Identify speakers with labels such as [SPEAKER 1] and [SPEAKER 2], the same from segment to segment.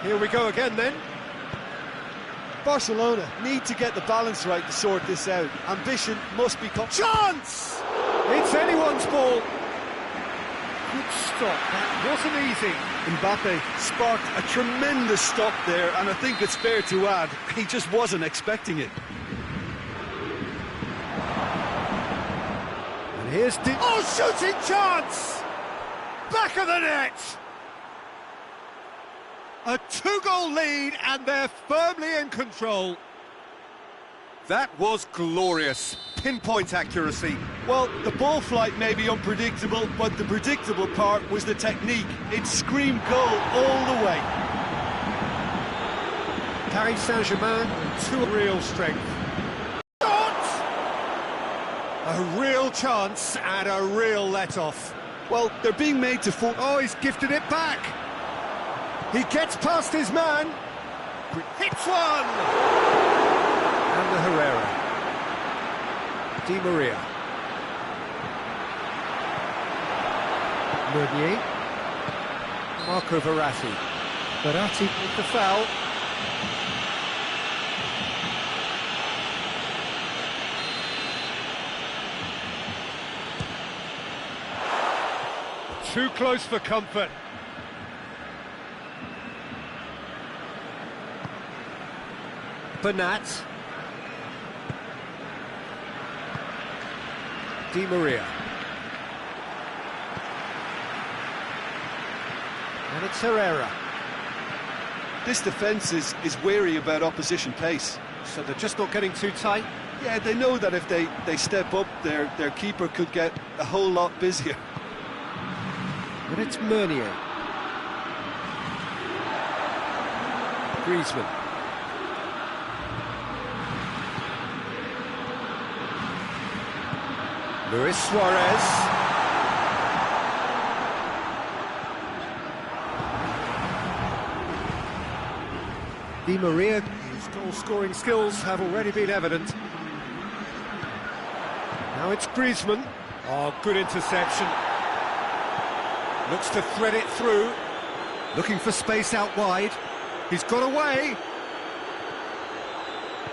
[SPEAKER 1] Here we go again then.
[SPEAKER 2] Barcelona need to get the balance right to sort this out. Ambition must be...
[SPEAKER 1] Chance! It's anyone's ball. Good stop, that wasn't easy.
[SPEAKER 2] Mbappe sparked a tremendous stop there, and I think it's fair to add, he just wasn't expecting it.
[SPEAKER 1] And here's shooting chance! Back of the net! A 2-goal lead, and they're firmly in control. That was glorious. Pinpoint accuracy.
[SPEAKER 2] Well, the ball flight may be unpredictable, but the predictable part was the technique. It screamed goal all the way.
[SPEAKER 1] Paris Saint-Germain to real strength. Shot! A real chance and a real let-off.
[SPEAKER 2] Well, they're being made to fall.
[SPEAKER 1] Oh, he's gifted it back. He gets past his man. Hits one! And the Herrera. Di Maria. Meunier. Marco Verratti. Verratti with the foul. Too close for comfort. Bernat. Di Maria. And it's Herrera.
[SPEAKER 2] This defence is wary about opposition pace.
[SPEAKER 1] So they're just not getting too tight?
[SPEAKER 2] Yeah, they know that if they step up, their keeper could get a whole lot busier.
[SPEAKER 1] And it's Meunier. Griezmann. Luis Suarez. Di Maria, his goal-scoring skills have already been evident. Now it's Griezmann. Oh, good interception. Looks to thread it through. Looking for space out wide. He's got away.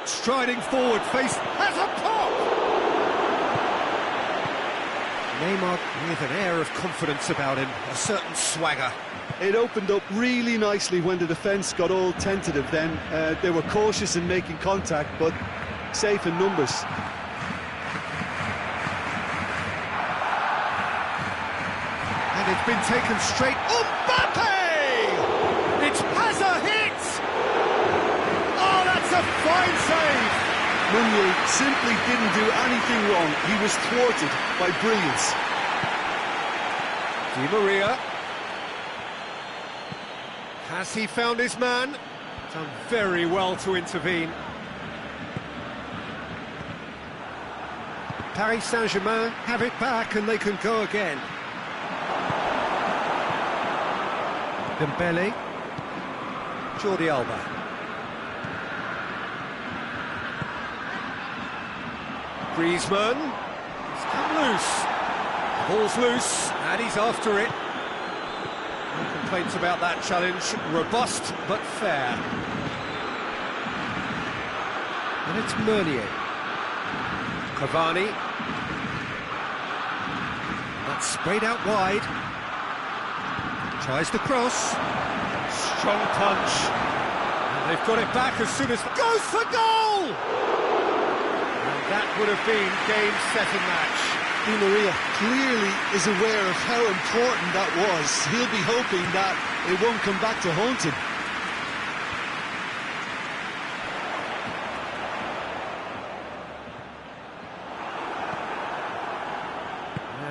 [SPEAKER 1] Striding forward, face has a pop! Neymar with an air of confidence about him, a certain swagger.
[SPEAKER 2] It opened up really nicely when the defence got all tentative then. They were cautious in making contact, but safe in numbers.
[SPEAKER 1] And it's been taken straight. Mbappe! It's Hazard hit! Oh, that's a fine save!
[SPEAKER 2] Meunier simply didn't do anything wrong. He was thwarted by brilliance.
[SPEAKER 1] Di Maria. Has he found his man? Done very well to intervene. Paris Saint-Germain have it back and they can go again. Dembele. Jordi Alba. Griezmann. He's come loose. The ball's loose, and he's after it. No complaints about that challenge. Robust, but fair. And it's Meunier. Cavani. That's sprayed out wide. Tries the cross. Strong punch. And they've got it back as soon as... Goes for goal! And that would have been game, set and match.
[SPEAKER 2] Di Maria clearly is aware of how important that was. He'll be hoping that it won't come back to haunt him.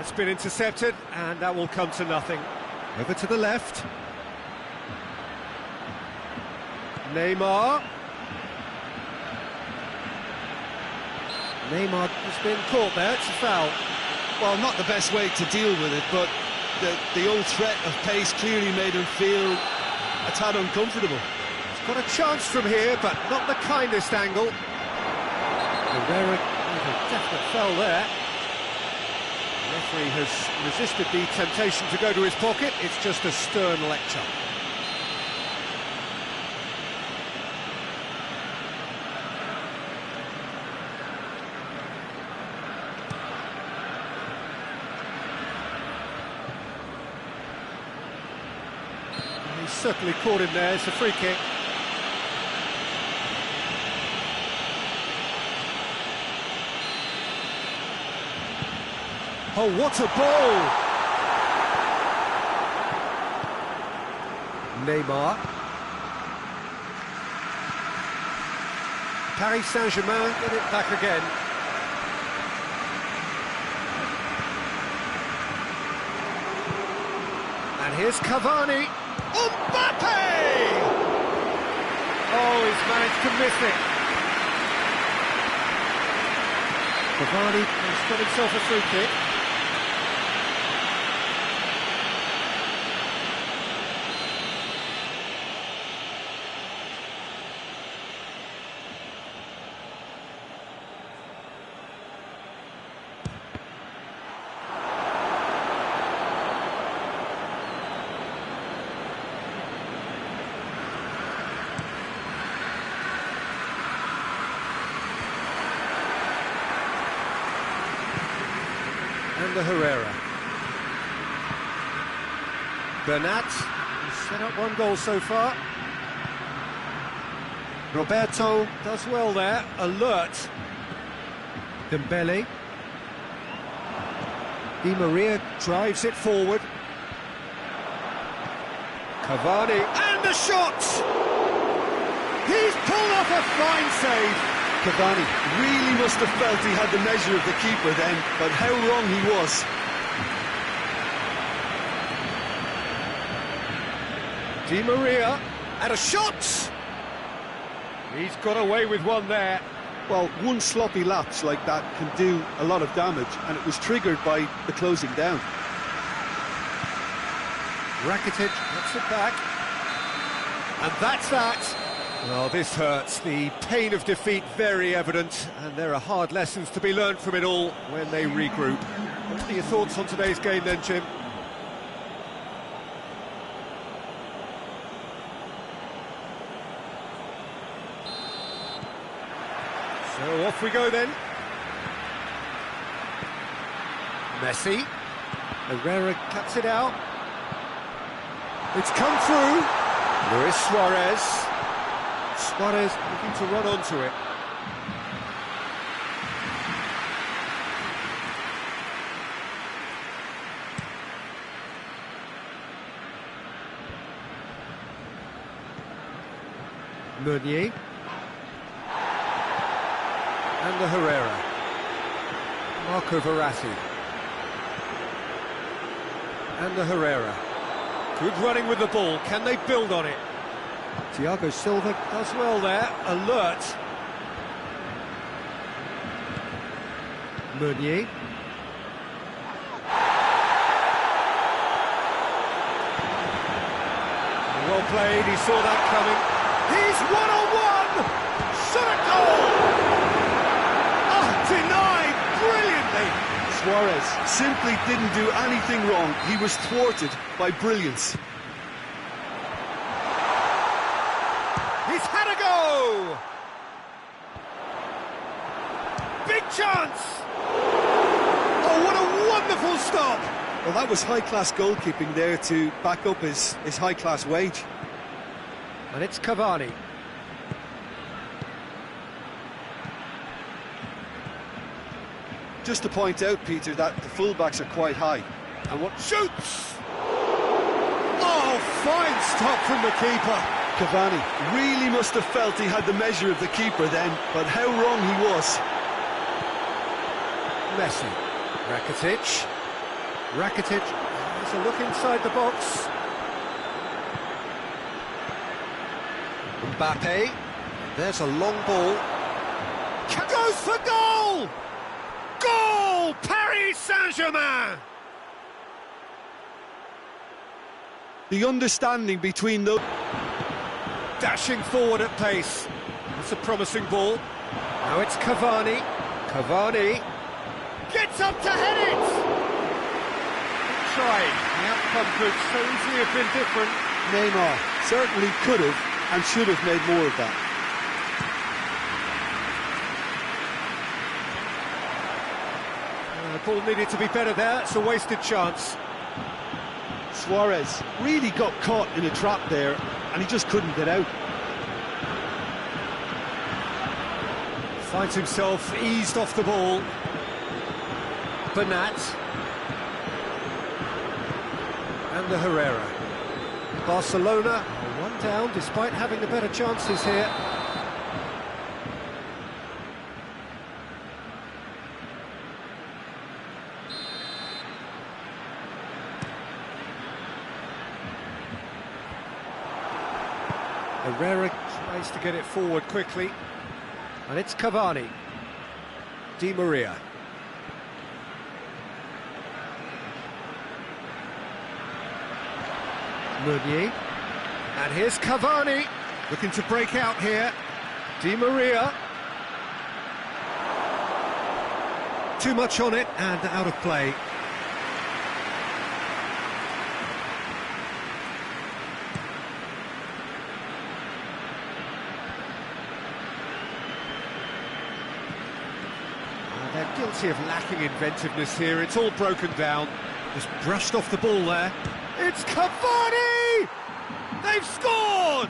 [SPEAKER 1] It's been intercepted, and that will come to nothing. Over to the left. Neymar. Neymar has been caught there, it's a foul.
[SPEAKER 2] Well, not the best way to deal with it, but the old threat of pace clearly made him feel a tad uncomfortable.
[SPEAKER 1] He's got a chance from here, but not the kindest angle. Herrera with a definite foul there. The referee has resisted the temptation to go to his pocket. It's just a stern lecture. certainly caught him there. It's a free kick. Oh, what a ball! Neymar. Paris Saint-Germain get it back again. And here's Cavani. Mbappe! Oh, he's managed to miss it. Cavani has got himself a free kick. And the Herrera. Bernat has set up one goal so far. Roberto does well there, alert. Dembele. Di Maria drives it forward. Cavani, and the shot! He's pulled off a fine save.
[SPEAKER 2] Cavani really must have felt he had the measure of the keeper then, but how wrong he was.
[SPEAKER 1] Di Maria, and a shot! He's got away with one there.
[SPEAKER 2] Well, one sloppy lapse like that can do a lot of damage, and it was triggered by the closing down.
[SPEAKER 1] Rakitic gets it back. And that's that. Well, this hurts. The pain of defeat very evident, and there are hard lessons to be learned from it all when they regroup. What are your thoughts on today's game then, Jim? So off we go then. Messi. Herrera cuts it out. It's come through. Luis Suarez. Suarez looking to run onto it. Meunier. And the Herrera. Marco Verratti. And the Herrera. Good running with the ball. Can they build on it? Thiago Silva does well there, alert. Meunier. Well played, he saw that coming. He's one-on-one! Shot a goal! Oh, denied brilliantly!
[SPEAKER 2] Suarez simply didn't do anything wrong. He was thwarted by brilliance.
[SPEAKER 1] He's had a go! Big chance! Oh, what a wonderful stop!
[SPEAKER 2] Well, that was high-class goalkeeping there to back up his high-class wage.
[SPEAKER 1] And it's Cavani.
[SPEAKER 2] Just to point out, Peter, that the fullbacks are quite high.
[SPEAKER 1] And what shoots! Oh, fine stop from the keeper.
[SPEAKER 2] Cavani really must have felt he had the measure of the keeper then, but how wrong he was.
[SPEAKER 1] Messi. Rakitic. Rakitic has a look inside the box. Mbappe. There's a long ball. Goes for goal! Goal! Paris Saint-Germain!
[SPEAKER 2] The understanding between those...
[SPEAKER 1] Dashing forward at pace. It's a promising ball. Now it's Cavani. Cavani gets up to head it! Trying. The outcome could so easily have been different.
[SPEAKER 2] Neymar certainly could have and should have made more of that.
[SPEAKER 1] The ball needed to be better there. It's a wasted chance.
[SPEAKER 2] Suarez really got caught in a trap there, and he just couldn't get out.
[SPEAKER 1] Finds himself eased off the ball. Bernat. And the Herrera. Barcelona are one down despite having the better chances here. Herrera tries to get it forward quickly. And it's Cavani. Di Maria. Meunier. And here's Cavani, looking to break out here. Di Maria. Too much on it and out of play. They're guilty of lacking inventiveness here. It's all broken down. Just brushed off the ball there. It's Cavani! They've scored!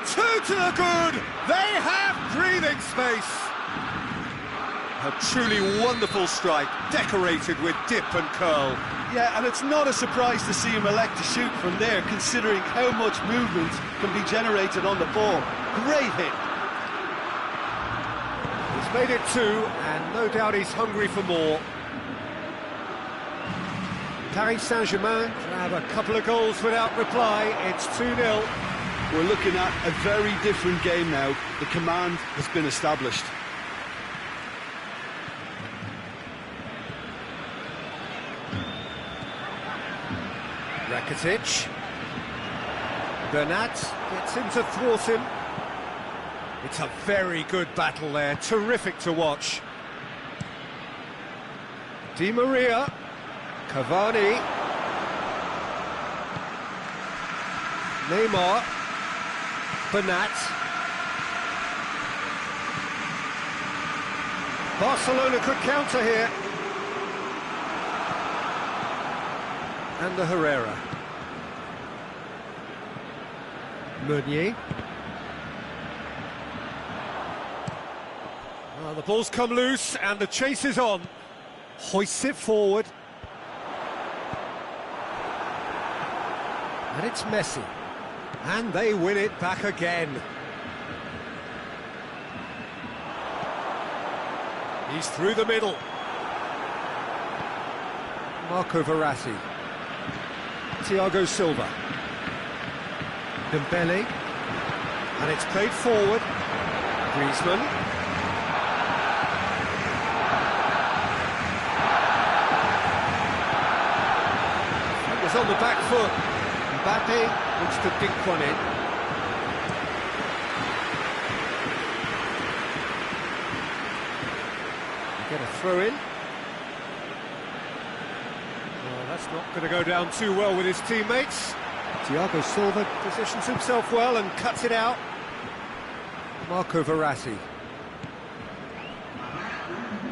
[SPEAKER 1] 2 to the good! They have breathing space! A truly wonderful strike, decorated with dip and curl.
[SPEAKER 2] Yeah, and it's not a surprise to see him elect to shoot from there, considering how much movement can be generated on the ball. Great hit.
[SPEAKER 1] He's made it 2, and no doubt he's hungry for more. Paris Saint-Germain have a couple of goals without reply. It's 2-0.
[SPEAKER 2] We're looking at a very different game now. The command has been established.
[SPEAKER 1] Rakitic. Bernat gets him to thwart him. It's a very good battle there, terrific to watch. Di Maria, Cavani, Neymar, Bernat. Barcelona could counter here. And the Herrera. Meunier. Well, the ball's come loose and the chase is on. Hoists it forward. And it's Messi. And they win it back again. He's through the middle. Marco Verratti. Thiago Silva. Dembele. And it's played forward. Griezmann. Fingers on the back foot. Mbappe looks to dink one in. Get a throw in. Well, that's not going to go down too well with his teammates. Thiago Silva positions himself well and cuts it out. Marco Verratti.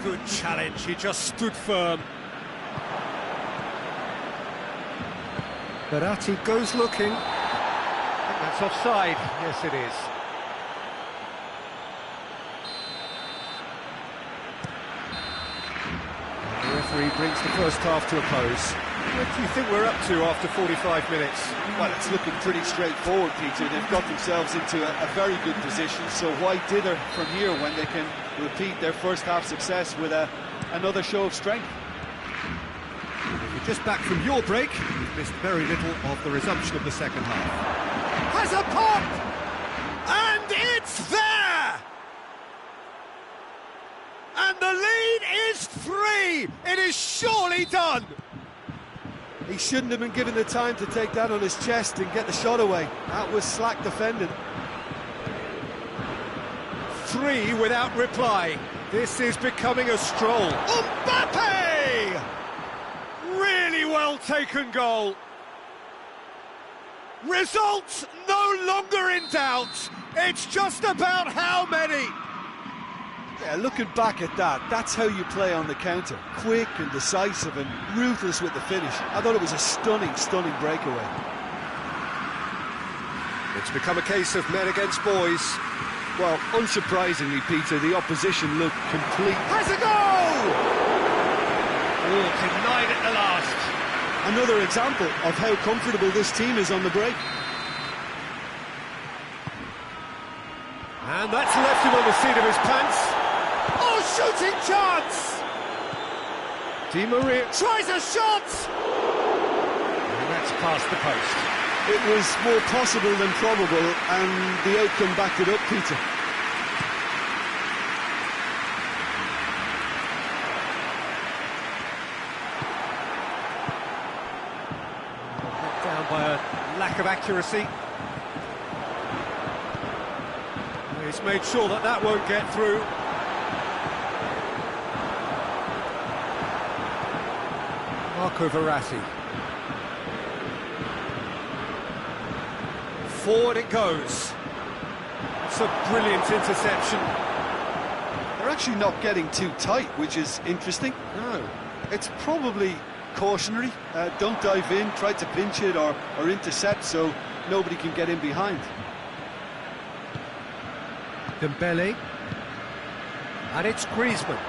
[SPEAKER 1] Good challenge, he just stood firm. Verratti goes looking. I think that's offside. Yes, it is. The referee brings the first half to a close. What do you think we're up to after 45 minutes?
[SPEAKER 2] Well, it's looking pretty straightforward, Peter. They've got themselves into a very good position, so why dither from here when they can repeat their first half success with another show of strength?
[SPEAKER 1] If you're just back from your break, you've missed very little of the resumption of the second half. Has a pop! And it's there! And the lead is 3! It is surely done!
[SPEAKER 2] He shouldn't have been given the time to take that on his chest and get the shot away. That was slack defending.
[SPEAKER 1] 3 without reply. This is becoming a stroll. Mbappe! Really well taken goal. Results no longer in doubt. It's just about how many.
[SPEAKER 2] Yeah, looking back at that, that's how you play on the counter. Quick and decisive and ruthless with the finish. I thought it was a stunning, stunning breakaway.
[SPEAKER 1] It's become a case of men against boys.
[SPEAKER 2] Well, unsurprisingly, Peter, the opposition looked complete.
[SPEAKER 1] Has a goal! Oh, denied at the last.
[SPEAKER 2] Another example of how comfortable this team is on the break.
[SPEAKER 1] And that's left him on the seat of his pants. Oh, shooting chance! Di Maria tries a shot! And that's past the post.
[SPEAKER 2] It was more possible than probable, and the outcome backed it up, Peter.
[SPEAKER 1] Let down by a lack of accuracy. He's made sure that that won't get through. Marco Verratti. Forward it goes. It's a brilliant interception.
[SPEAKER 2] They're actually not getting too tight, which is interesting.
[SPEAKER 1] No.
[SPEAKER 2] It's probably cautionary. Don't dive in, try to pinch it or intercept so nobody can get in behind.
[SPEAKER 1] Dembele. And it's Griezmann.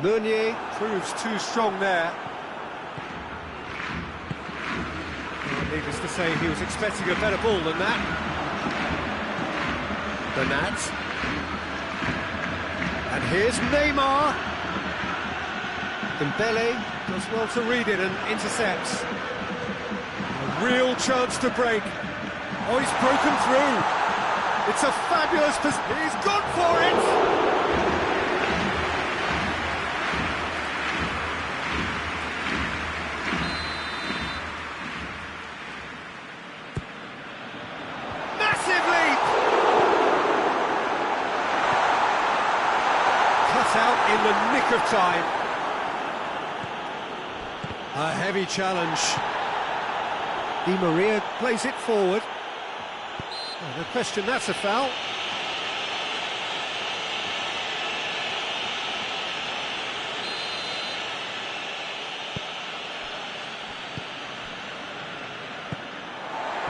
[SPEAKER 1] Meunier proves too strong there. Needless to say, he was expecting a better ball than that. Bernat. And here's Neymar. Dembele does well to read it and intercepts. A real chance to break. Oh, he's broken through. It's a fabulous position. He's gone for it! Out in the nick of time. A heavy challenge. Di Maria plays it forward. Oh, no question, that's a foul.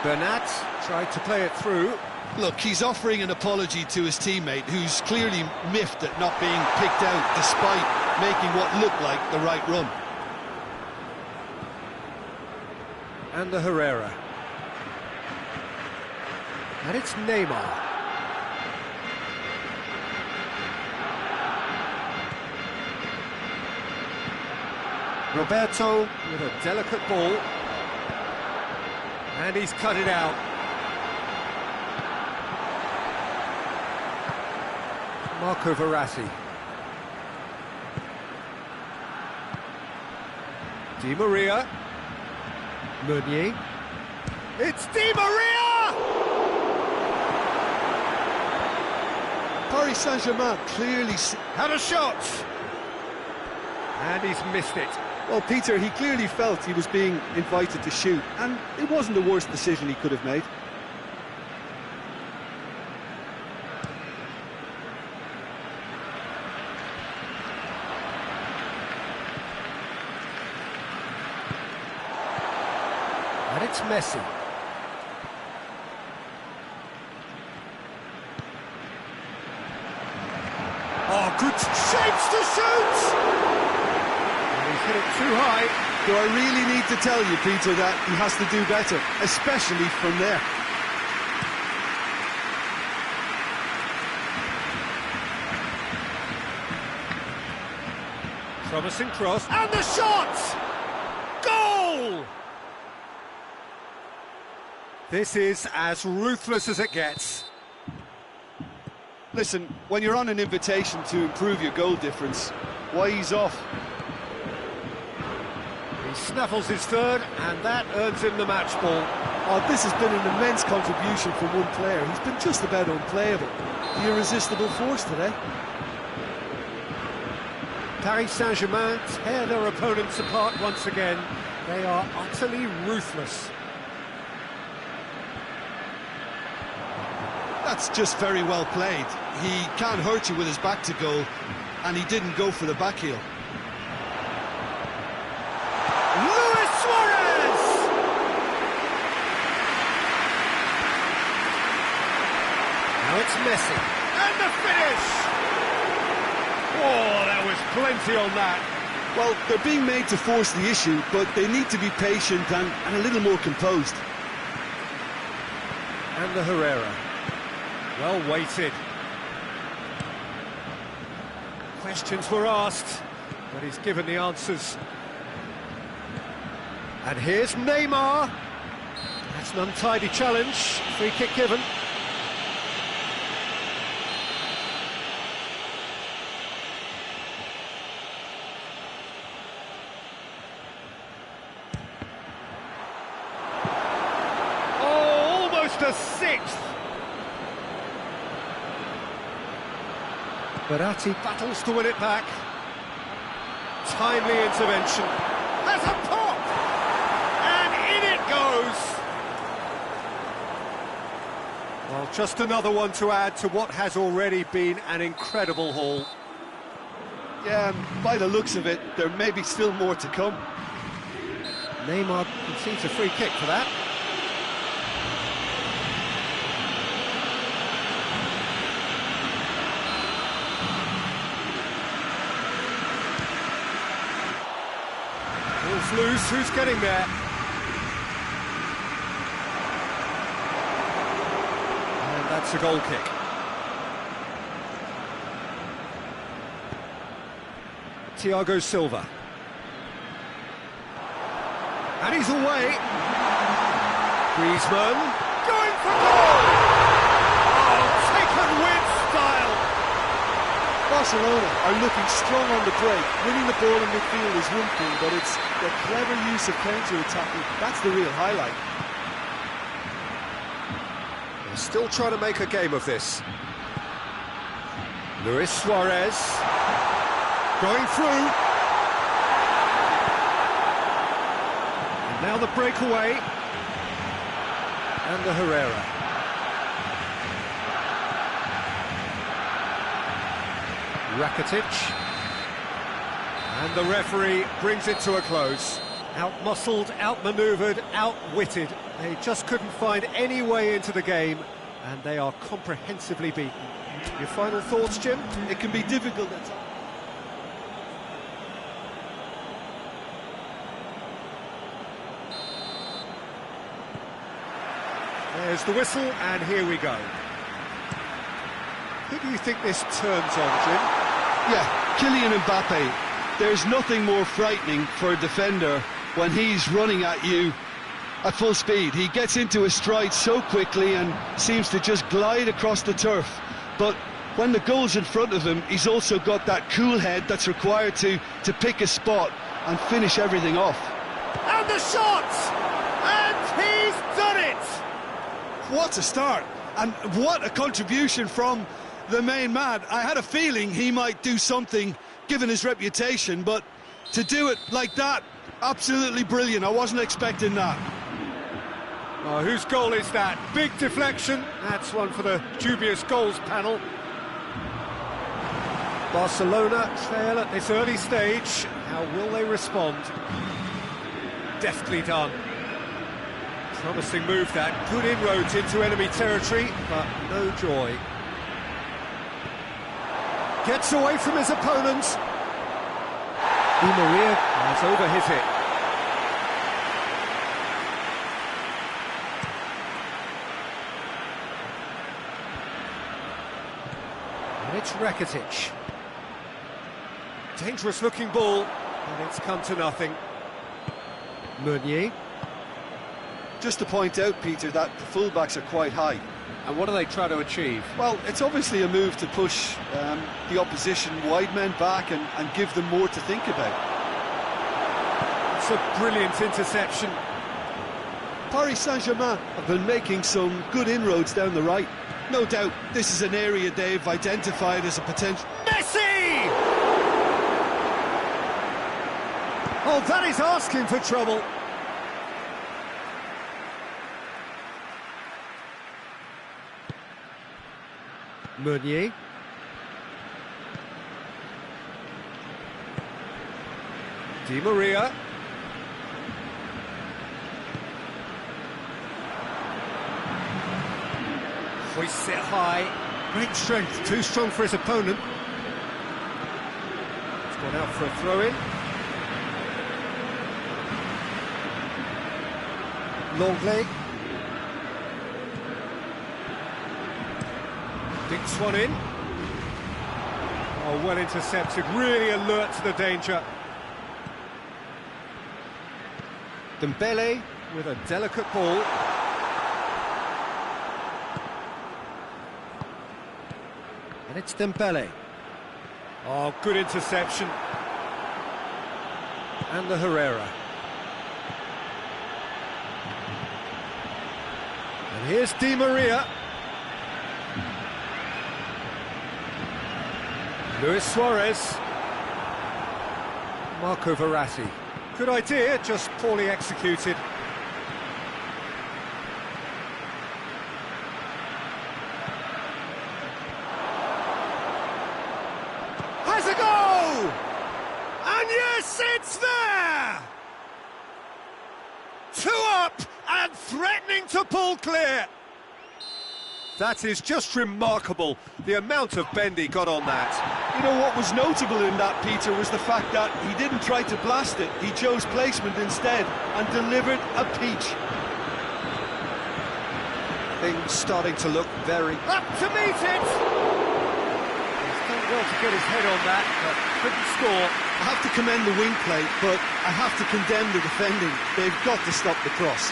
[SPEAKER 1] Bernat tried to play it through.
[SPEAKER 2] Look, he's offering an apology to his teammate, who's clearly miffed at not being picked out despite making what looked like the right run.
[SPEAKER 1] And the Herrera. And it's Neymar. Roberto with a delicate ball. And he's cut it out. Marco Verratti. Di Maria. Meunier. It's Di Maria!
[SPEAKER 2] Paris Saint-Germain clearly
[SPEAKER 1] had a shot! And he's missed it.
[SPEAKER 2] Well, Peter, he clearly felt he was being invited to shoot, and it wasn't the worst decision he could have made.
[SPEAKER 1] And it's Messi. Oh, good shapes to shoot! And he's hit it too high.
[SPEAKER 2] Do I really need to tell you, Peter, that he has to do better, especially from there?
[SPEAKER 1] Promising cross, and the shot! Goal! This is as ruthless as it gets.
[SPEAKER 2] Listen, when you're on an invitation to improve your goal difference, why ease off?
[SPEAKER 1] He snaffles his third, and that earns him the match ball.
[SPEAKER 2] Oh, this has been an immense contribution from one player. He's been just about unplayable. The irresistible force today.
[SPEAKER 1] Paris Saint-Germain tear their opponents apart once again. They are utterly ruthless.
[SPEAKER 2] That's just very well played. He can't hurt you with his back to goal, and he didn't go for the back heel.
[SPEAKER 1] Luis Suarez! Now it's Messi. And the finish! Oh, there was plenty on that.
[SPEAKER 2] Well, they're being made to force the issue, but they need to be patient and a little more composed.
[SPEAKER 1] And the Herrera. Well weighted. Questions were asked, but he's given the answers. And here's Neymar. That's an untidy challenge. Free kick given. Oh, almost a sixth. Verratti battles to win it back. Timely intervention. Has a pop! And in it goes! Well, just another one to add to what has already been an incredible haul.
[SPEAKER 2] Yeah, by the looks of it, there may be still more to come.
[SPEAKER 1] Neymar concedes a free kick for that. Ball's loose, who's getting there? And that's a goal kick. Thiago Silva. And he's away. Griezmann going for goal! Oh, taken with style!
[SPEAKER 2] Barcelona are looking strong on the break. Winning the ball in midfield is one thing, but it's the clever use of counter-attacking. That's the real highlight.
[SPEAKER 1] They're still trying to make a game of this. Luis Suarez going through. And now the breakaway. And the Herrera. Rakitic. And the referee brings it to a close. Out-muscled, out-manoeuvred, outwitted. They just couldn't find any way into the game, and they are comprehensively beaten. Your final thoughts, Jim?
[SPEAKER 2] It can be difficult at times.
[SPEAKER 1] There's the whistle, and here we go. Who do you think this turns on, Jim?
[SPEAKER 2] Yeah, Kylian Mbappe. There's nothing more frightening for a defender when he's running at you at full speed. He gets into a stride so quickly and seems to just glide across the turf. But when the goal's in front of him, he's also got that cool head that's required to pick a spot and finish everything off.
[SPEAKER 1] And the shot! And he's done it!
[SPEAKER 2] What a start, and what a contribution from the main man. I had a feeling he might do something given his reputation, but to do it like that, absolutely brilliant. I wasn't expecting that.
[SPEAKER 1] Oh, whose goal is that? Big deflection. That's one for the dubious goals panel. Barcelona trail at this early stage. How will they respond? Deftly done. Promising move that. Good inroads into enemy territory, but no joy. Gets away from his opponent. Di Maria has overhit it. And it's Rakitic. Dangerous looking ball, and it's come to nothing. Meunier.
[SPEAKER 2] Just to point out, Peter, that the fullbacks are quite high.
[SPEAKER 1] And what do they try to achieve?
[SPEAKER 2] Well, it's obviously a move to push the opposition wide men back and give them more to think about.
[SPEAKER 1] It's a brilliant interception.
[SPEAKER 2] Paris Saint-Germain have been making some good inroads down the right. No doubt this is an area they've identified as a potential...
[SPEAKER 1] Messi! Oh, that is asking for trouble. Meunier. Di Maria. Hoists it high. Great strength, too strong for his opponent. It's gone out for a throw-in. Longley. Dinks one in. Oh, well intercepted, really alert to the danger. Dembele with a delicate ball. And it's Dembele. Oh, good interception. And the Herrera. And here's Di Maria. Luis Suarez. Marco Verratti. Good idea, just poorly executed. Has a goal! And yes, it's there! 2 up and threatening to pull clear. That is just remarkable, the amount of bend he got on that.
[SPEAKER 2] You know what was notable in that, Peter, was the fact that he didn't try to blast it. He chose placement instead and delivered a peach.
[SPEAKER 1] Things starting to look very... Up to meet it! He's done well to get his head on that, but couldn't score.
[SPEAKER 2] I have to commend the wing play, but I have to condemn the defending. They've got to stop the cross.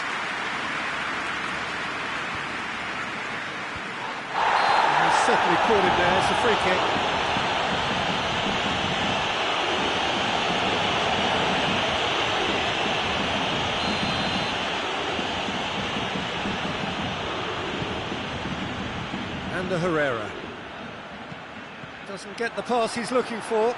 [SPEAKER 1] Certainly caught him there, it's a free kick. And the Herrera. Doesn't get the pass he's looking for.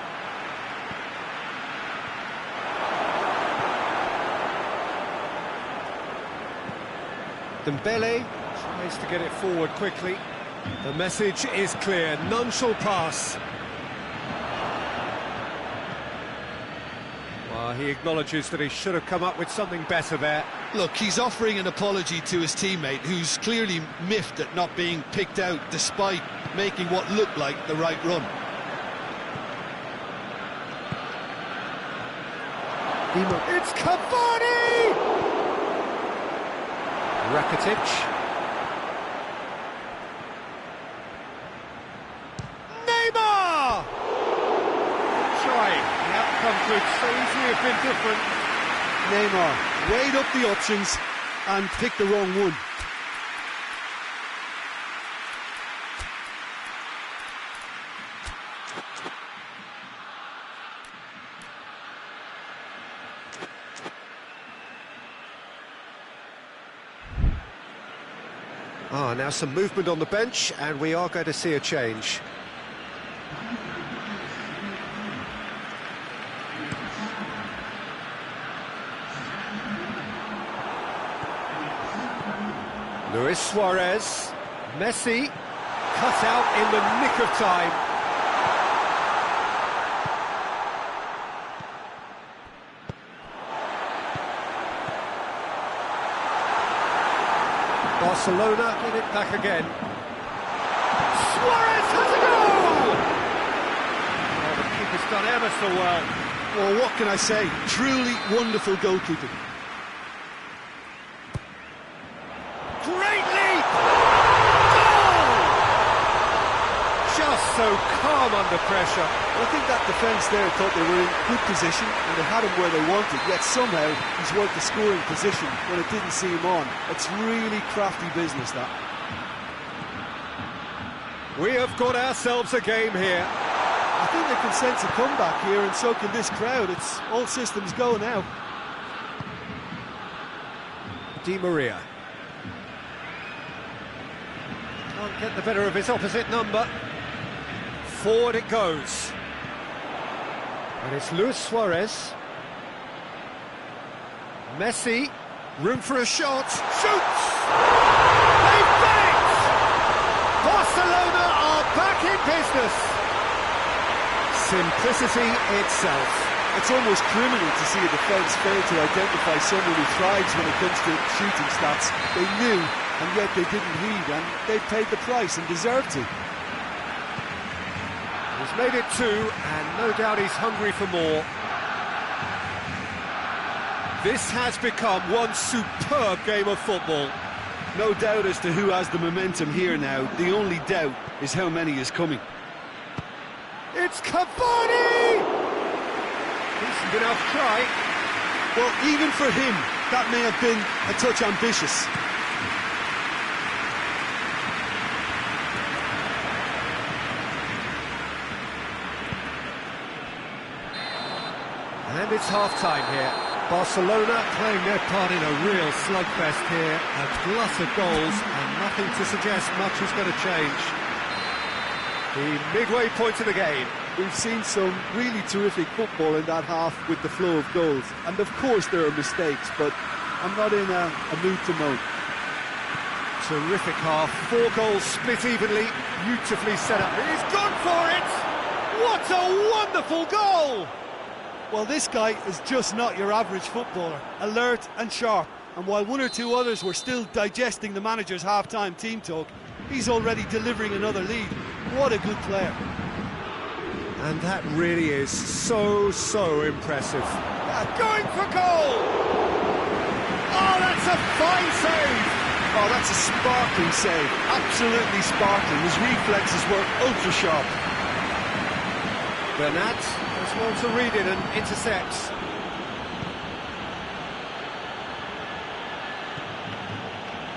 [SPEAKER 1] Dembele tries to get it forward quickly. The message is clear, none shall pass. Well, he acknowledges that he should have come up with something better there.
[SPEAKER 2] Look, he's offering an apology to his teammate, who's clearly miffed at not being picked out despite making what looked like the right run.
[SPEAKER 1] It's Cavani! Rakitic. Could so easily have been different.
[SPEAKER 2] Neymar weighed up the options and picked the wrong one.
[SPEAKER 1] Now some movement on the bench, and we are going to see a change. Luis Suarez, Messi, cut out in the nick of time. Barcelona get it back again. Suarez has a goal! Oh, the keeper's done ever so well.
[SPEAKER 2] Well, what can I say? Truly wonderful goalkeeping.
[SPEAKER 1] Great leap! Goal! Just so calm under pressure.
[SPEAKER 2] Well, I think that defence there thought they were in good position and they had him where they wanted, yet somehow he's worked the scoring position when it didn't see him on. It's really crafty business, that.
[SPEAKER 1] We have got ourselves a game here.
[SPEAKER 2] I think they can sense a comeback here, and so can this crowd. It's all systems go now.
[SPEAKER 1] Di Maria. Can't get the better of his opposite number. Forward it goes. And it's Luis Suarez. Messi. Room for a shot. Shoots! They've done it! Barcelona are back in business. Simplicity itself.
[SPEAKER 2] It's almost criminal to see a defence fail to identify someone who thrives when it comes to shooting stats. They knew, and yet they didn't heed, and they paid the price and deserved to.
[SPEAKER 1] He's made it 2, and no doubt he's hungry for more. This has become one superb game of football.
[SPEAKER 2] No doubt as to who has the momentum here now. The only doubt is how many is coming.
[SPEAKER 1] It's Cavani! Decent enough try.
[SPEAKER 2] Well, even for him, that may have been a touch ambitious.
[SPEAKER 1] And it's half-time here. Barcelona playing their part in a real slugfest here. A glut of goals and nothing to suggest much is going to change. The midway point of the game.
[SPEAKER 2] We've seen some really terrific football in that half with the flow of goals. And of course there are mistakes, but I'm not in a mood to moan.
[SPEAKER 1] Terrific half. 4 goals split evenly. Beautifully set up. He's gone for it! What a wonderful goal!
[SPEAKER 2] Well, this guy is just not your average footballer. Alert and sharp. And while 1 or 2 others were still digesting the manager's half-time team talk, he's already delivering another lead. What a good player.
[SPEAKER 1] And that really is so impressive. Going for goal! Oh, that's a fine save!
[SPEAKER 2] Oh, that's a sparkling save. Absolutely sparkling. His reflexes were ultra-sharp.
[SPEAKER 1] Bernat has one to read it and intercepts.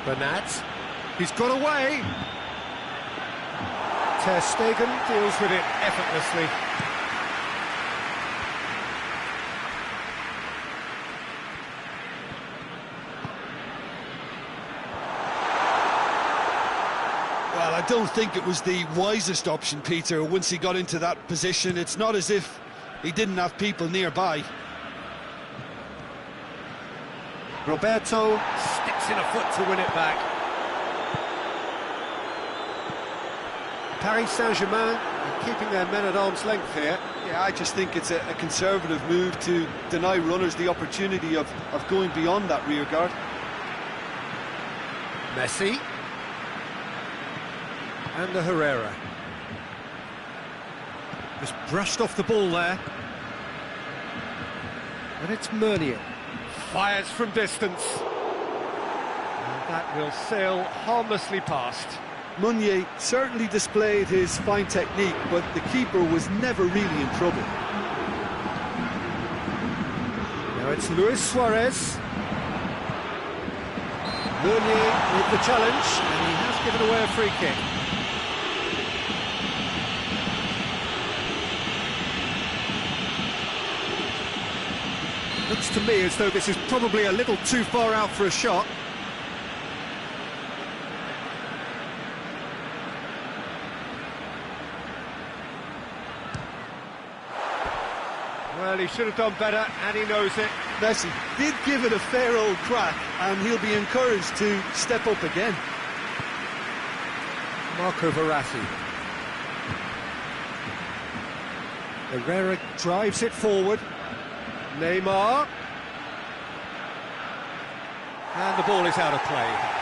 [SPEAKER 1] Bernat, he's got away. Ter Stegen deals with it effortlessly.
[SPEAKER 2] Well, I don't think it was the wisest option, Peter, once he got into that position. It's not as if he didn't have people nearby.
[SPEAKER 1] Roberto sticks in a foot to win it back. Paris Saint-Germain are keeping their men at arm's length here.
[SPEAKER 2] Yeah, I just think it's a conservative move to deny runners the opportunity of going beyond that rear guard.
[SPEAKER 1] Messi. And the Herrera. Just brushed off the ball there. And it's Meunier. Fires from distance. And that will sail harmlessly past.
[SPEAKER 2] Meunier certainly displayed his fine technique, but the keeper was never really in trouble.
[SPEAKER 1] Now it's Luis Suarez. Meunier with the challenge, and he has given away a free kick. Looks to me as though this is probably a little too far out for a shot. Well, he should have done better, and he knows it.
[SPEAKER 2] Messi did give it a fair old crack, and he'll be encouraged to step up again.
[SPEAKER 1] Marco Verratti. Herrera drives it forward. Neymar. And the ball is out of play.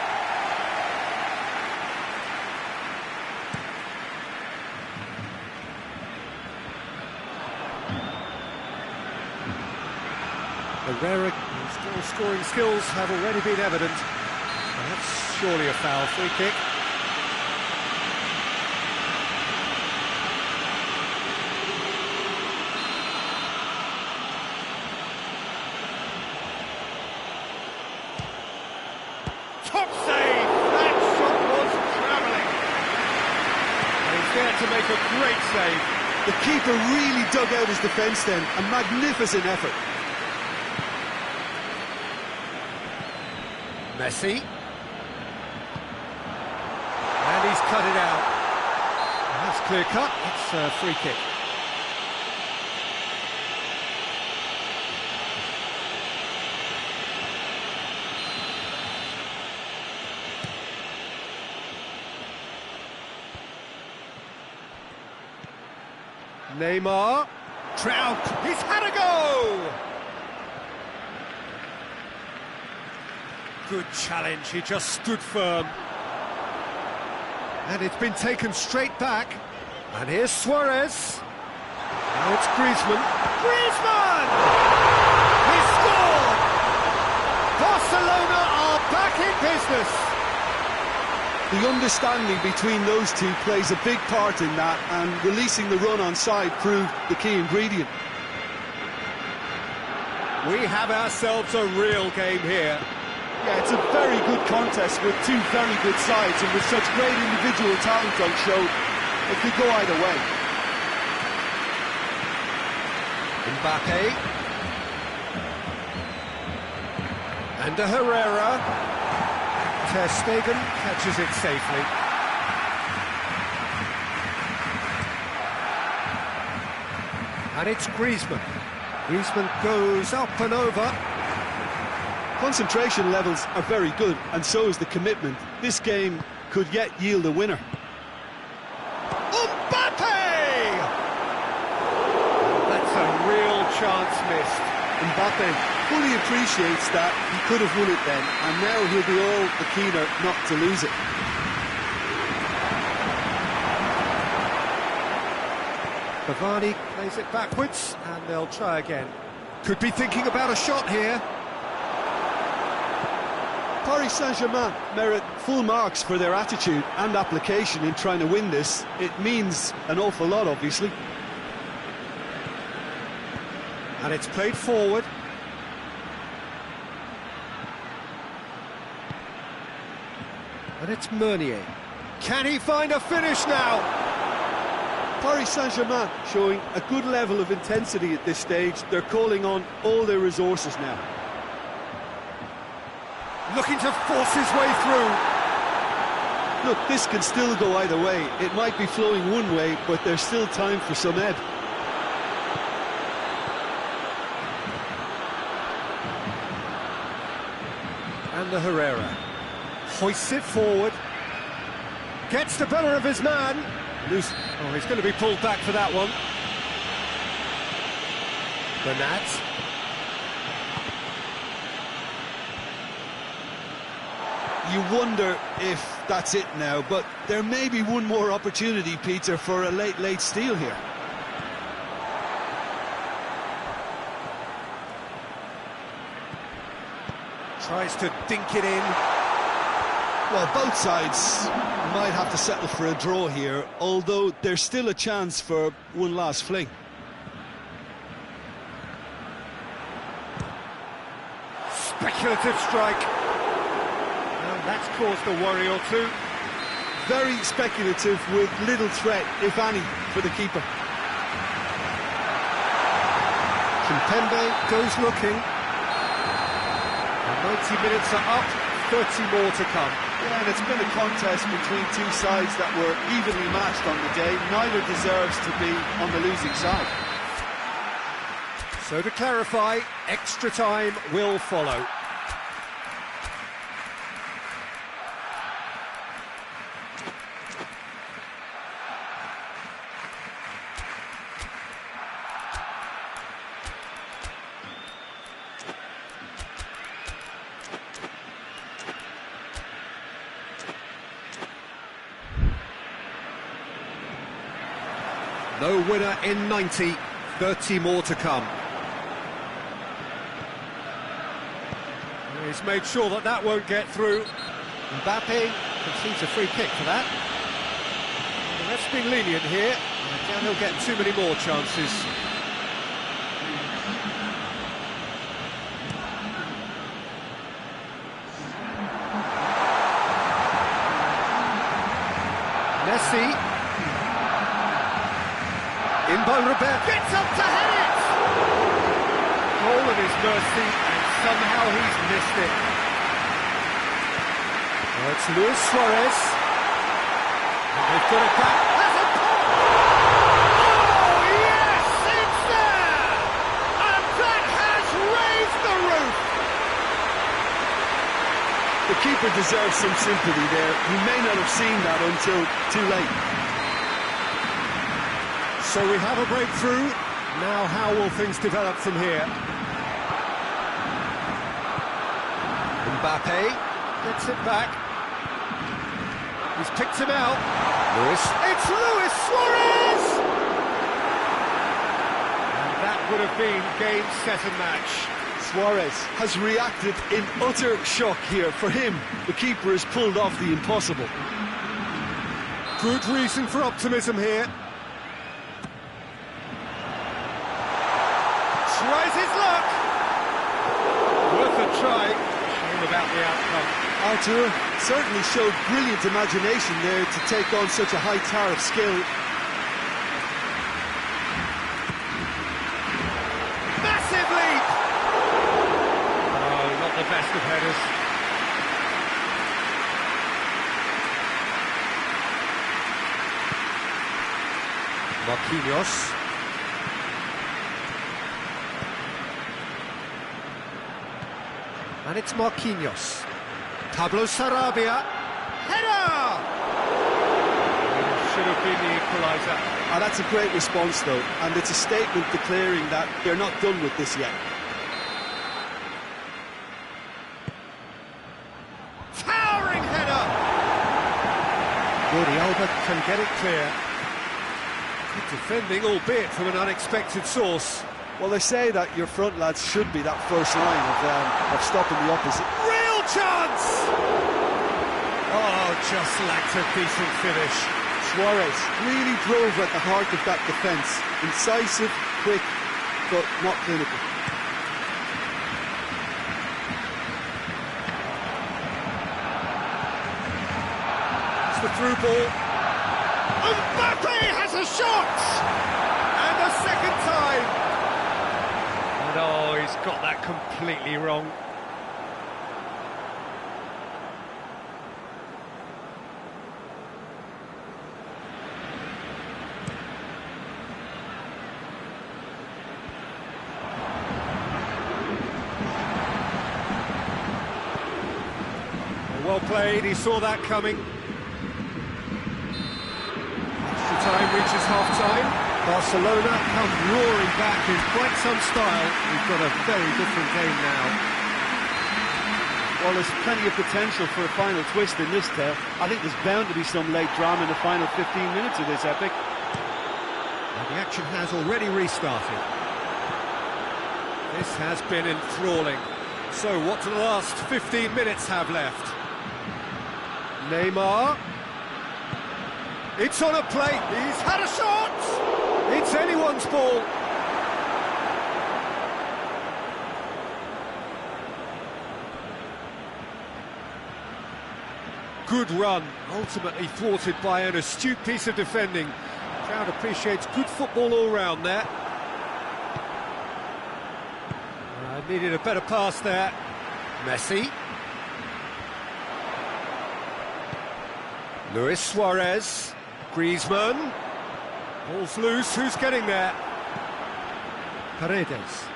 [SPEAKER 1] Herrera's goal-scoring skills have already been evident. And that's surely a foul. Free kick. Top save! That shot was travelling. And he's there to make a great save.
[SPEAKER 2] The keeper really dug out his defence then. A magnificent effort.
[SPEAKER 1] Messi. And he's cut it out. And that's clear cut. It's a free kick. Neymar. Trout. He's had a go! Good challenge, he just stood firm. And it's been taken straight back. And here's Suarez. Now it's Griezmann. Griezmann! He scored! Barcelona are back in business.
[SPEAKER 2] The understanding between those two plays a big part in that, and releasing the run on side proved the key ingredient.
[SPEAKER 1] We have ourselves a real game here.
[SPEAKER 2] Yeah, it's a very good contest with two very good sides, and with such great individual talent on show, it could go either way.
[SPEAKER 1] Mbappe. And Herrera. Ter Stegen catches it safely. And it's Griezmann. Griezmann goes up and over.
[SPEAKER 2] Concentration levels are very good, and so is the commitment. This game could yet yield a winner.
[SPEAKER 1] Mbappe! That's a real chance missed.
[SPEAKER 2] Mbappe fully appreciates that he could have won it then, and now he'll be all the keener not to lose it.
[SPEAKER 1] Cavani plays it backwards, and they'll try again. Could be thinking about a shot here.
[SPEAKER 2] Paris Saint-Germain merit full marks for their attitude and application in trying to win this. It means an awful lot, obviously.
[SPEAKER 1] And it's played forward. And it's Meunier. Can he find a finish now?
[SPEAKER 2] Paris Saint-Germain showing a good level of intensity at this stage. They're calling on all their resources now.
[SPEAKER 1] Looking to force his way through.
[SPEAKER 2] Look, this can still go either way. It might be flowing one way, but there's still time for some ebb.
[SPEAKER 1] And the Herrera hoists it forward. Gets the better of his man. Loose. Oh, he's going to be pulled back for that one. Bernat.
[SPEAKER 2] You wonder if that's it now, but there may be one more opportunity, Peter, for a late steal here.
[SPEAKER 1] Tries to dink it in.
[SPEAKER 2] Well, both sides might have to settle for a draw here, although there's still a chance for one last fling.
[SPEAKER 1] Speculative strike. That's caused a worry or two.
[SPEAKER 2] Very speculative with little threat, if any, for the keeper.
[SPEAKER 1] Kimpembe goes looking. And 90 minutes are up, 30 more to come.
[SPEAKER 2] Yeah, and it's been a contest between two sides that were evenly matched on the day. Neither deserves to be on the losing side.
[SPEAKER 1] So to clarify, extra time will follow. No winner in 90, 30 more to come. He's made sure that that won't get through. Mbappe concedes a free kick for that. The ref's been lenient here. Again, he'll get too many more chances. Messi. In by Robert, gets up to head it! Goal at his mercy, and somehow he's missed it. Well, it's Luis Suarez. And they've got it back. Has a pop! Oh, yes! It's there! And that has raised the roof!
[SPEAKER 2] The keeper deserves some sympathy there. He may not have seen that until too late.
[SPEAKER 1] So we have a breakthrough. Now how will things develop from here? Mbappe gets it back. He's picked him out. Luis. It's Luis Suarez! And that would have been game, set and match.
[SPEAKER 2] Suarez has reacted in utter shock here. For him, the keeper has pulled off the impossible.
[SPEAKER 1] Good reason for optimism here. Tries his luck. Worth a try. Shame about the outcome.
[SPEAKER 2] Artur certainly showed brilliant imagination there to take on such a high tower of skill.
[SPEAKER 1] Massive leap! Oh, not the best of headers. Marquinhos. And it's Marquinhos. Pablo Sarabia. Header! Should have been the equaliser.
[SPEAKER 2] Oh, that's a great response though, and it's a statement declaring that they're not done with this yet.
[SPEAKER 1] Towering header! Jordi Alba can get it clear. Good defending, albeit from an unexpected source.
[SPEAKER 2] Well, they say that your front lads should be that first line of stopping the opposite.
[SPEAKER 1] Real chance! Oh, just lacked a decent finish.
[SPEAKER 2] Suarez really drove at the heart of that defence. Incisive, quick, but not clinical.
[SPEAKER 1] It's the through ball. Mbappe has a shot! And a second time! And oh, he's got that completely wrong. Well played, he saw that coming. Extra time reaches half-time. Barcelona come roaring back in quite some style. We've got a very different game now.
[SPEAKER 2] Well, there's plenty of potential for a final twist in this tale. I think there's bound to be some late drama in the final 15 minutes of this epic.
[SPEAKER 1] And the action has already restarted. This has been enthralling. So what do the last 15 minutes have left? Neymar. It's on a plate. He's had a shot. It's anyone's ball. Good run, ultimately thwarted by an astute piece of defending. Crowd appreciates good football all round there. Needed a better pass there. Messi. Luis Suarez. Griezmann. Ball's loose, who's getting there? Paredes.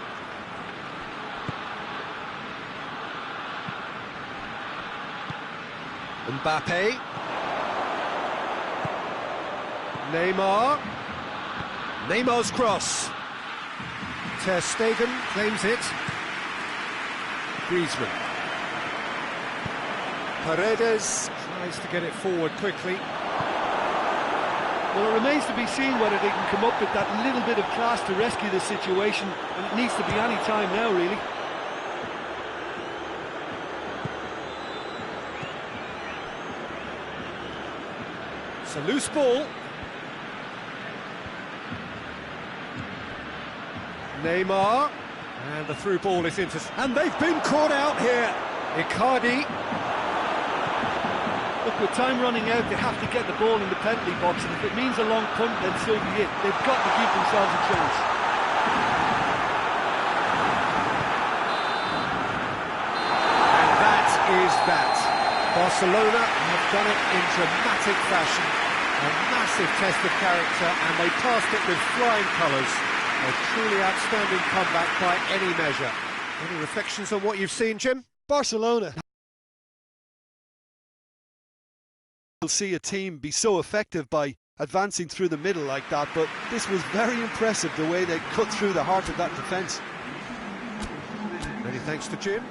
[SPEAKER 1] Mbappe. Neymar. Neymar's cross. Ter Stegen claims it. Griezmann. Paredes tries to get it forward quickly.
[SPEAKER 2] Well, it remains to be seen whether they can come up with that little bit of class to rescue the situation, and it needs to be any time now, really.
[SPEAKER 1] It's a loose ball. Neymar. And the through ball is into... And they've been caught out here. Icardi.
[SPEAKER 2] Look, with time running out, they have to get the ball in the penalty box, and if it means a long punt, then so be it. They've got to give themselves a chance.
[SPEAKER 1] And that is that. Barcelona have done it in dramatic fashion. A massive test of character, and they passed it with flying colours. A truly outstanding comeback by any measure. Any reflections on what you've seen, Jim?
[SPEAKER 2] Barcelona will see a team be so effective by advancing through the middle like that, but this was very impressive, the way they cut through the heart of that defence.
[SPEAKER 1] Many thanks to Jim.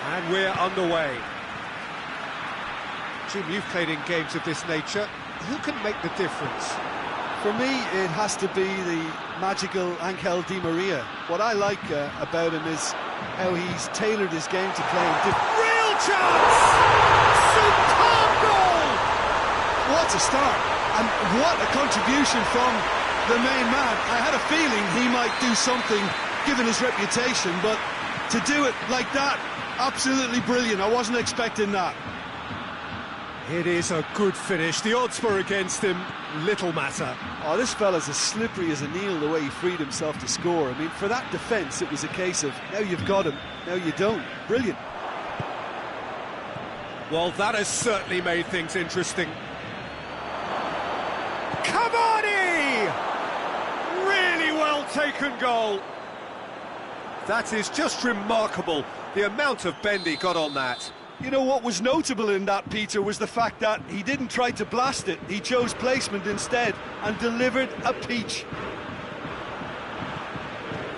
[SPEAKER 1] And we're underway. Jim, you've played in games of this nature. Who can make the difference?
[SPEAKER 2] For me, it has to be the magical Angel Di Maria. What I like about him is how he's tailored his game to play in different...
[SPEAKER 1] Real chance! Superb goal!
[SPEAKER 2] What a start! And what a contribution from the main man. I had a feeling he might do something, given his reputation, but to do it like that, absolutely brilliant. I wasn't expecting that.
[SPEAKER 1] It is a good finish. The odds were against him. Little matter.
[SPEAKER 2] Oh, this fella's as slippery as a needle, the way he freed himself to score. I mean, for that defence, it was a case of, now you've got him, now you don't. Brilliant.
[SPEAKER 1] Well, that has certainly made things interesting. Cavani! Really well taken goal. That is just remarkable, the amount of bend he got on that.
[SPEAKER 2] You know, what was notable in that, Peter, was the fact that he didn't try to blast it. He chose placement instead and delivered a peach.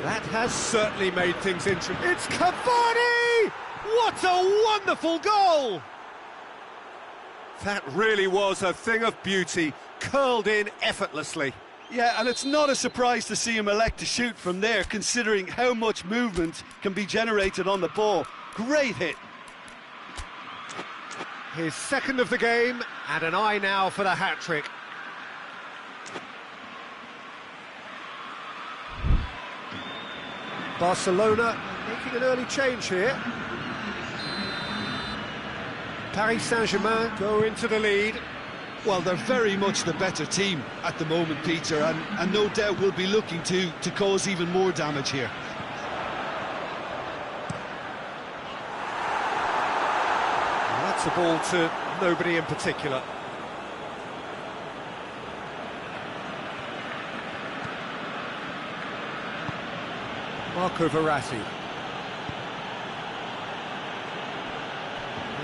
[SPEAKER 1] That has certainly made things interesting. It's Cavani! What a wonderful goal! That really was a thing of beauty, curled in effortlessly.
[SPEAKER 2] Yeah, and it's not a surprise to see him elect to shoot from there, considering how much movement can be generated on the ball. Great hit.
[SPEAKER 1] His second of the game, and an eye now for the hat-trick. Barcelona making an early change here. Paris Saint-Germain go into the lead.
[SPEAKER 2] Well, they're very much the better team at the moment, Peter, and no doubt will be looking to cause even more damage here.
[SPEAKER 1] That's a ball to nobody in particular. Marco Verratti.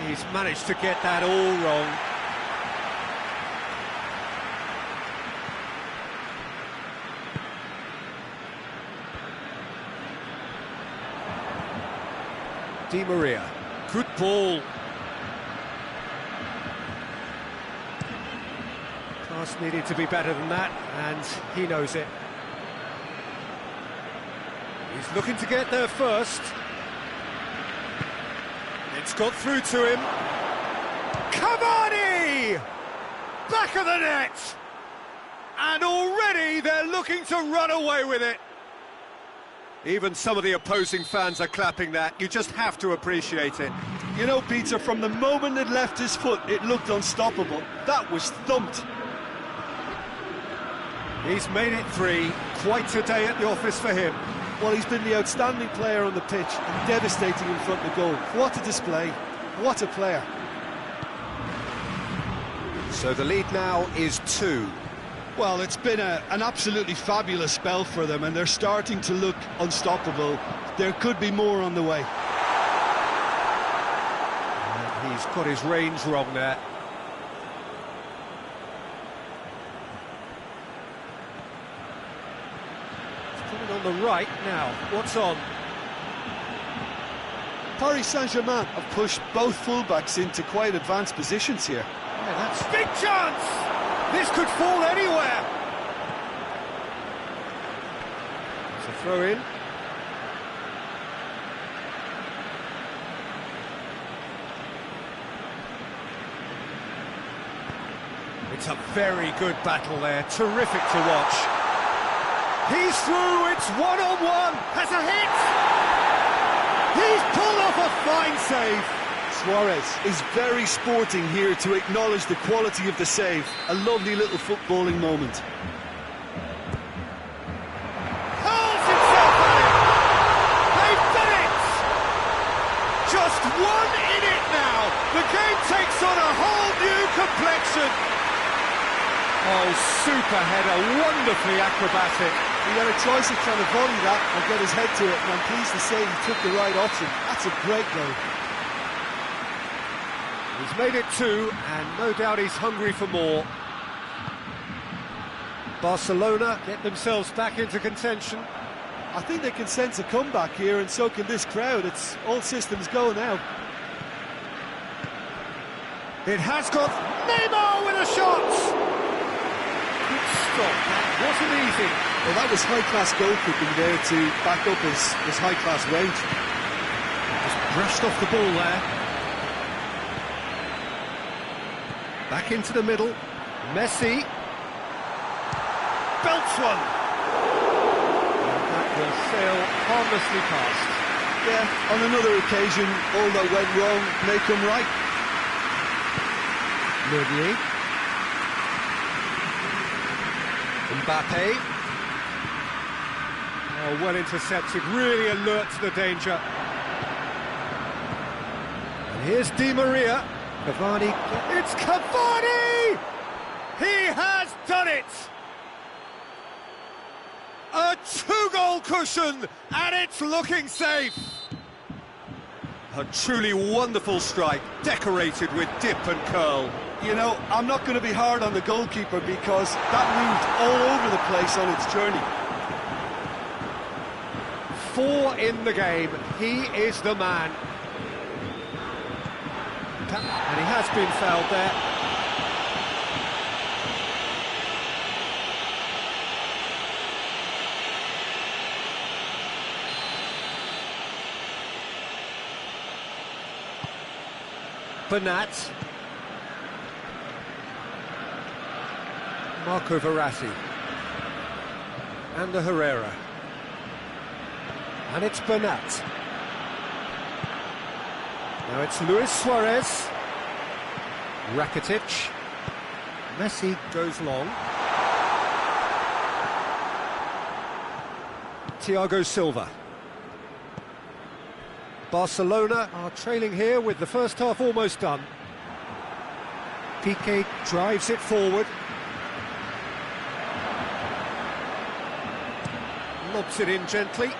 [SPEAKER 1] He's managed to get that all wrong. Di Maria. Good ball. Pass needed to be better than that, and he knows it. He's looking to get there first. It's got through to him. Cavani! Back of the net! And already they're looking to run away with it. Even some of the opposing fans are clapping that. You just have to appreciate it.
[SPEAKER 2] You know, Peter, from the moment it left his foot, it looked unstoppable. That was thumped.
[SPEAKER 1] He's made it 3. Quite a day at the office for him.
[SPEAKER 2] Well, he's been the outstanding player on the pitch and devastating in front of goal. What a display. What a player.
[SPEAKER 1] So the lead now is 2.
[SPEAKER 2] Well, it's been an absolutely fabulous spell for them, and they're starting to look unstoppable. There could be more on the way.
[SPEAKER 1] He's got his range wrong there. He's coming on the right now. What's on?
[SPEAKER 2] Paris Saint-Germain have pushed both fullbacks into quite advanced positions here.
[SPEAKER 1] Yeah, that's big chance! This could fall anywhere. It's a throw in. It's a very good battle there. Terrific to watch. He's through. It's one-on-one. Has a hit. He's pulled off a fine save.
[SPEAKER 2] Suarez is very sporting here to acknowledge the quality of the save. A lovely little footballing moment.
[SPEAKER 1] Hurls himself at it! They've done it! Just one in it now! The game takes on a whole new complexion! Oh, super header, wonderfully acrobatic.
[SPEAKER 2] He had a choice of trying to volley that or get his head to it, and I'm pleased to say he took the right option. That's a great goal.
[SPEAKER 1] He's made it 2, and no doubt he's hungry for more. Barcelona get themselves back into contention.
[SPEAKER 2] I think they can sense a comeback here, and so can this crowd. It's all systems go now.
[SPEAKER 1] It has got Neymar with a shot! Good stop, that wasn't easy.
[SPEAKER 2] Well, that was high-class goalkeeping there to back up his high-class range.
[SPEAKER 1] Just brushed off the ball there. Back into the middle. Messi. Belts one. And that will sail harmlessly past.
[SPEAKER 2] Yeah, on another occasion, all that went wrong may come right.
[SPEAKER 1] Meunier. Mbappe. Oh, well intercepted, really alert to the danger. And here's Di Maria. Cavani. It's Cavani! He has done it! A 2-goal cushion, and it's looking safe. A truly wonderful strike, decorated with dip and curl.
[SPEAKER 2] You know, I'm not going to be hard on the goalkeeper because that moved all over the place on its journey.
[SPEAKER 1] 4 in the game, he is the man. And he has been fouled there. Bernat. Marco Verratti. And the Herrera. And it's Bernat. Now it's Luis Suarez. Rakitic. Messi goes long. Thiago Silva. Barcelona are trailing here with the first half almost done. Piqué drives it forward. Lobs it in gently.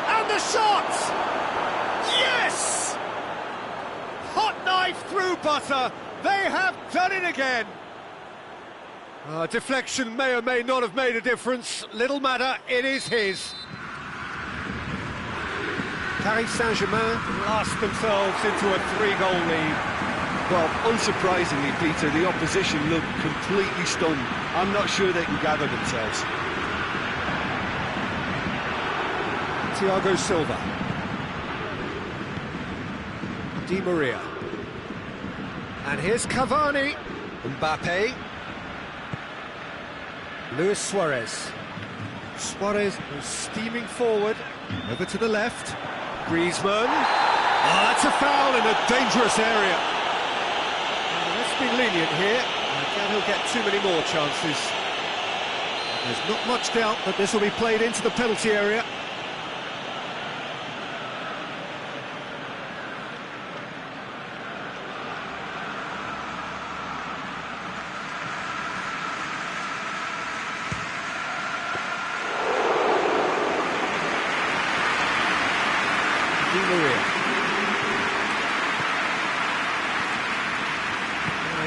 [SPEAKER 1] And the shot! Yes! Hot knife through butter. They have done it again. Deflection may or may not have made a difference. Little matter, it is his. Paris Saint-Germain blast themselves into a 3-goal lead.
[SPEAKER 2] Well, unsurprisingly, Peter, the opposition look completely stunned. I'm not sure they can gather themselves.
[SPEAKER 1] Thiago Silva. Di Maria. And here's Cavani. Mbappe. Luis Suarez. Suarez is steaming forward. Over to the left. Griezmann. Oh, that's a foul in a dangerous area. Let's be lenient here. I doubt he'll get too many more chances. There's not much doubt that this will be played into the penalty area. Di Maria.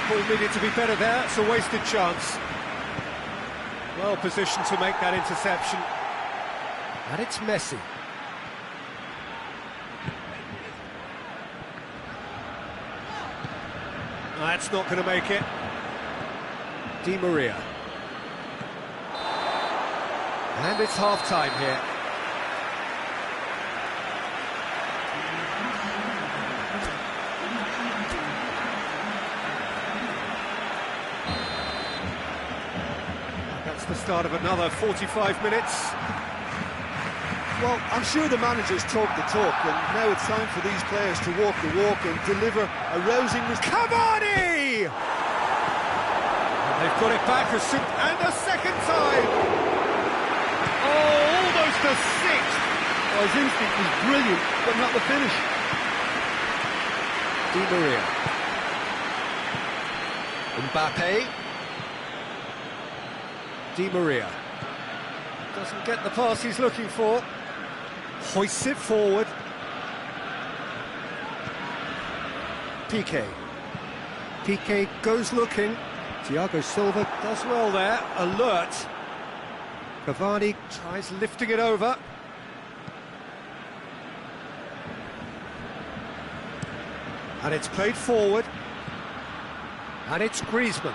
[SPEAKER 1] Ball needed to be better there, it's a wasted chance. Well positioned to make that interception. And it's Messi. That's not going to make it. Di Maria. And it's half-time here. That's the start of another 45 minutes.
[SPEAKER 2] Well, I'm sure the managers talk the talk, and now it's time for these players to walk the walk and deliver a rousing result.
[SPEAKER 1] Cavani! And they've got it back and a second time! Oh, almost a sixth!
[SPEAKER 2] Well, his instinct was brilliant, but not the finish.
[SPEAKER 1] Di Maria. Mbappe. Di Maria. doesn't get the pass he's looking for. Hoists it forward. Piqué. Piqué goes looking. Thiago Silva does well there, alert. Cavani tries lifting it over. And it's played forward. And it's Griezmann.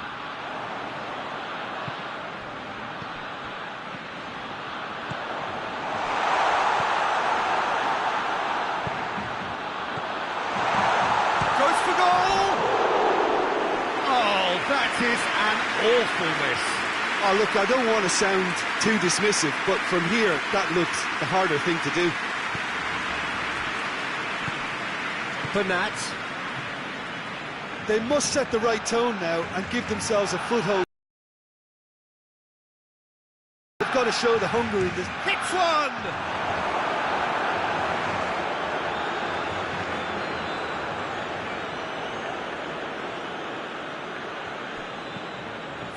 [SPEAKER 1] Goes for goal! Oh, that is an awful miss.
[SPEAKER 2] Oh, look, I don't want to sound too dismissive, but from here, that looked the harder thing to do.
[SPEAKER 1] Bernat.
[SPEAKER 2] They must set the right tone now and give themselves a foothold. They've got to show the hunger in this.
[SPEAKER 1] Hits one!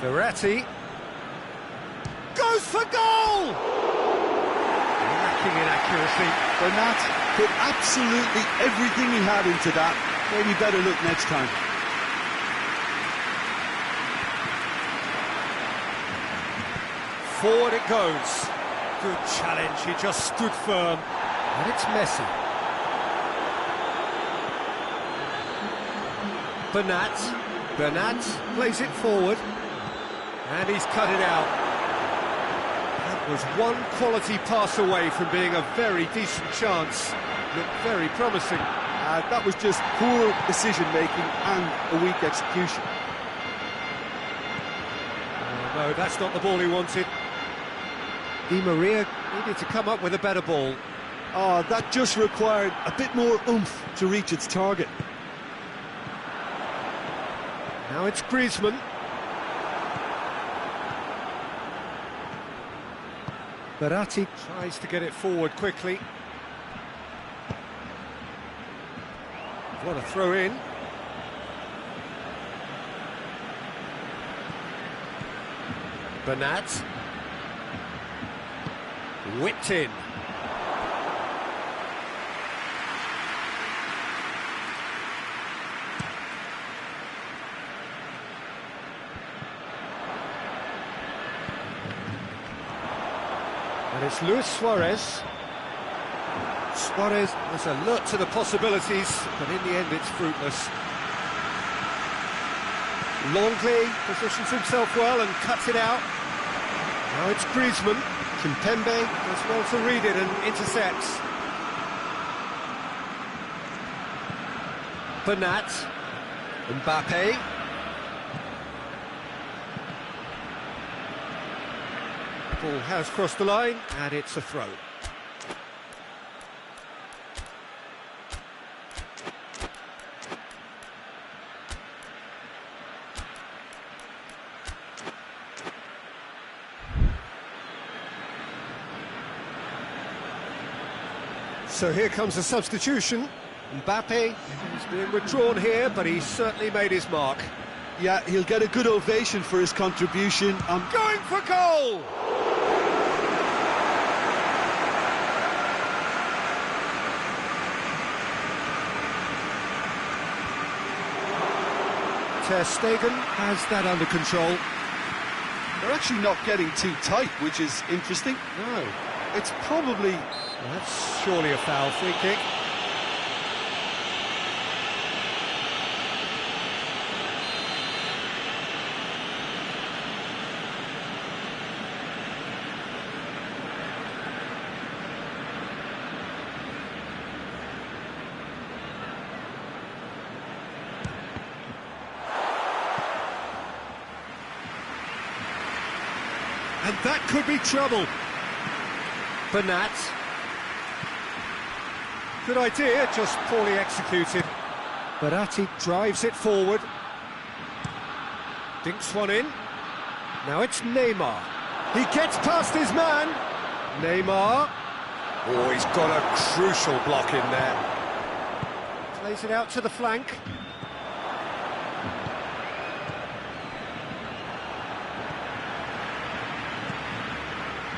[SPEAKER 1] Verratti goes for goal! Lacking in accuracy.
[SPEAKER 2] Bernat put absolutely everything he had into that. Maybe better look next time.
[SPEAKER 1] Forward it goes. Good challenge, he just stood firm. And it's Messi. Bernat plays it forward. And he's cut it out. That was one quality pass away from being a very decent chance. Looked very promising.
[SPEAKER 2] That was just poor decision-making and a weak execution.
[SPEAKER 1] Oh, no, that's not the ball he wanted. Di Maria needed to come up with a better ball.
[SPEAKER 2] Oh, that just required a bit more oomph to reach its target.
[SPEAKER 1] Now it's Griezmann. Verratti tries to get it forward quickly. What a throw in. Bernat. Whipped in. And it's Luis Suarez. Suarez was alert to the possibilities, but in the end it's fruitless. Longley positions himself well and cuts it out. Now it's Griezmann. Kimpembe does well to read it and intercepts. Bernat. Mbappe. Ball has crossed the line, and it's a throw. So here comes a substitution. Mbappe is being withdrawn here, but he's certainly made his mark.
[SPEAKER 2] Yeah, he'll get a good ovation for his contribution.
[SPEAKER 1] Going for goal! Ter Stegen has that under control.
[SPEAKER 2] They're actually not getting too tight, which is interesting.
[SPEAKER 1] No.
[SPEAKER 2] It's probably...
[SPEAKER 1] That's surely a foul free kick. And that could be trouble. Bernat. Good idea, just poorly executed. Verratti drives it forward. Dinks one in. Now it's Neymar. He gets past his man. Neymar. Oh, he's got a crucial block in there. Plays it out to the flank.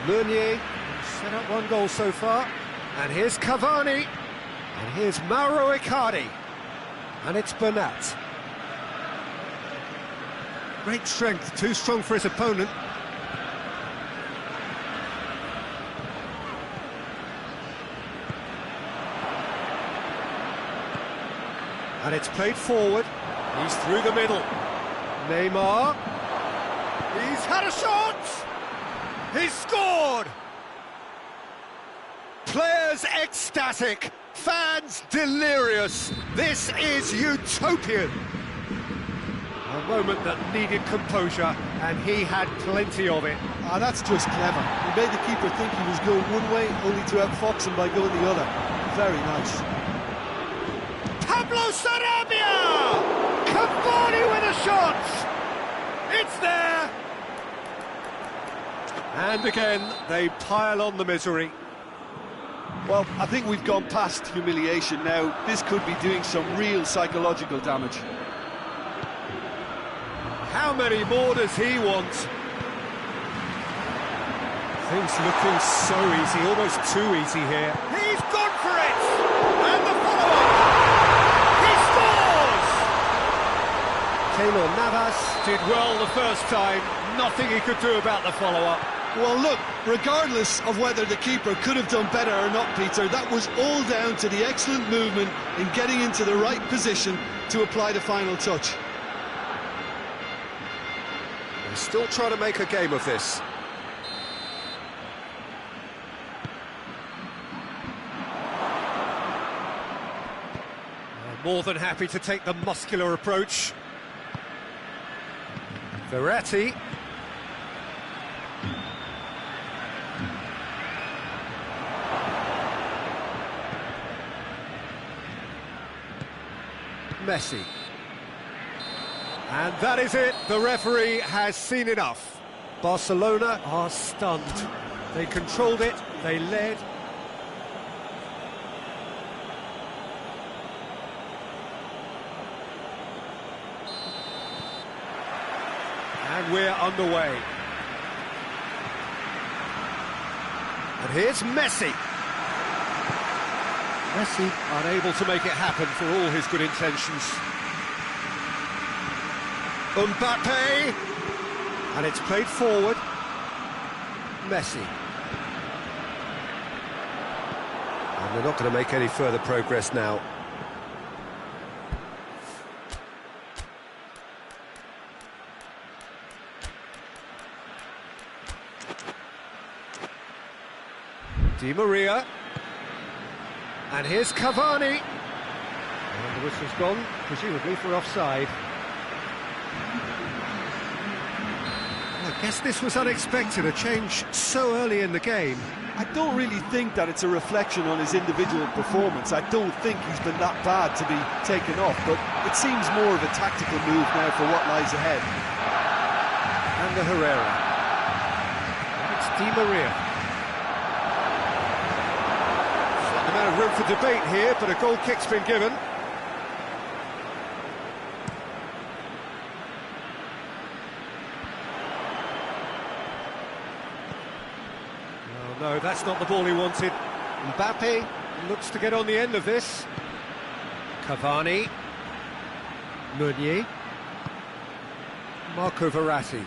[SPEAKER 1] Meunier set up one goal so far. And here's Cavani. And here's Mauro Icardi. And it's Bernat. Great strength, too strong for his opponent. And it's played forward. He's through the middle. Neymar. He's had a shot! He's scored! Players ecstatic, fans delirious. This is utopian. A moment that needed composure, and he had plenty of it.
[SPEAKER 2] Ah, that's just clever. He made the keeper think he was going one way, only to outfox him by going the other. Very nice.
[SPEAKER 1] Pablo Sarabia! Cavani with a shot! It's there! And again, they pile on the misery.
[SPEAKER 2] Well, I think we've gone past humiliation now. This could be doing some real psychological damage.
[SPEAKER 1] How many more does he want? Things looking so easy, almost too easy here. He's gone for it! And the follow-up! He scores! Keylor Navas did well the first time. Nothing he could do about the follow-up.
[SPEAKER 2] Well, look, regardless of whether the keeper could have done better or not, Peter, that was all down to the excellent movement in getting into the right position to apply the final touch.
[SPEAKER 1] They're still trying to make a game of this. More than happy to take the muscular approach. Verratti. Messi. And that is it. The referee has seen enough. Barcelona are stunned. They controlled it, they led. And we're underway. And here's Messi. Messi unable to make it happen for all his good intentions. Mbappe, and it's played forward. Messi. And they're not going to make any further progress now. Di Maria. And here's Cavani. And the whistle's gone, presumably for offside. I guess this was unexpected, a change so early in the game.
[SPEAKER 2] I don't really think that it's a reflection on his individual performance. I don't think he's been that bad to be taken off, but it seems more of a tactical move now for what lies ahead.
[SPEAKER 1] And the Herrera. And it's Di Maria. Amount of room for debate here, but a goal kick's been given. Oh, no, that's not the ball he wanted. Mbappe looks to get on the end of this. Cavani. Meunier. Marco Verratti.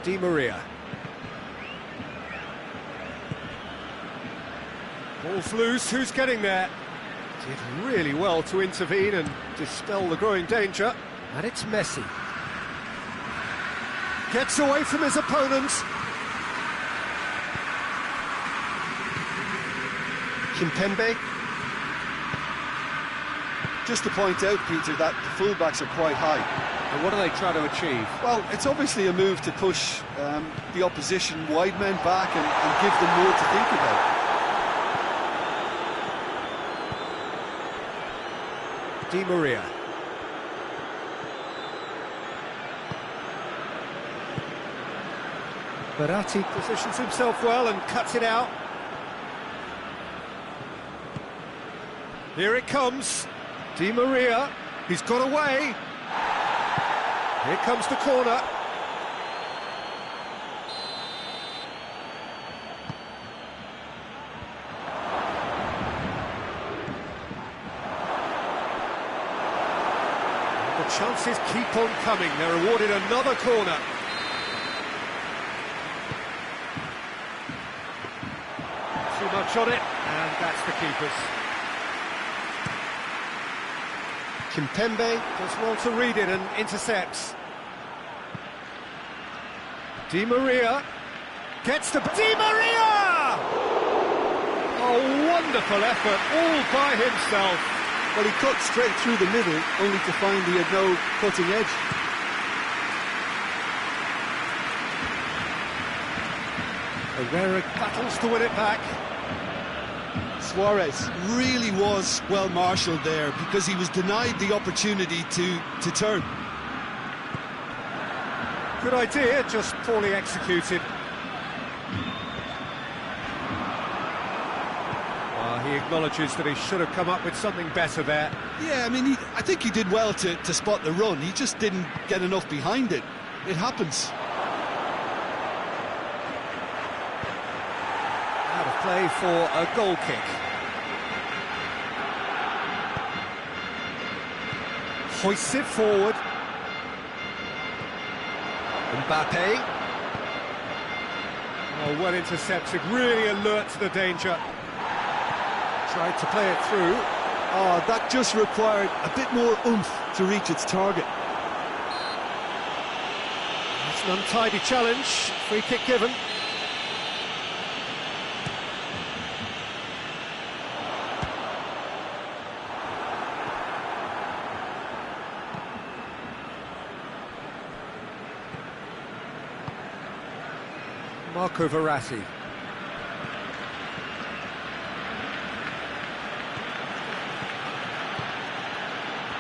[SPEAKER 1] Di Maria. Ball's loose, who's getting there? Did really well to intervene and dispel the growing danger. And it's Messi. Gets away from his opponent. Kimpembe.
[SPEAKER 2] Just to point out, Peter, that the fullbacks are quite high.
[SPEAKER 1] And what are they trying to achieve?
[SPEAKER 2] Well, it's obviously a move to push the opposition wide men back and give them more to think about.
[SPEAKER 1] Di Maria. Verratti positions himself well and cuts it out. Here it comes. Di Maria. He's got away. Here comes the corner. chances keep on coming. They're awarded another corner. Too much on it, and that's the keeper's. Kimpembe does well to read it and intercepts. Di Maria gets to... Di Maria! Oh, wonderful effort, all by himself.
[SPEAKER 2] Well, he cut straight through the middle, only to find he had no cutting edge.
[SPEAKER 1] Herrera battles to win it back.
[SPEAKER 2] Suarez really was well marshalled there because he was denied the opportunity to turn.
[SPEAKER 1] Good idea, just poorly executed. He acknowledges that he should have come up with something better there.
[SPEAKER 2] Yeah, I mean, I think he did well to spot the run. He just didn't get enough behind it. It happens.
[SPEAKER 1] Out of play for a goal kick. Hoists it forward. Mbappe. Oh, well intercepted, really alert to the danger. Tried to play it through.
[SPEAKER 2] Oh, that just required a bit more oomph to reach its target.
[SPEAKER 1] It's an untidy challenge. Free kick given. Marco Verratti.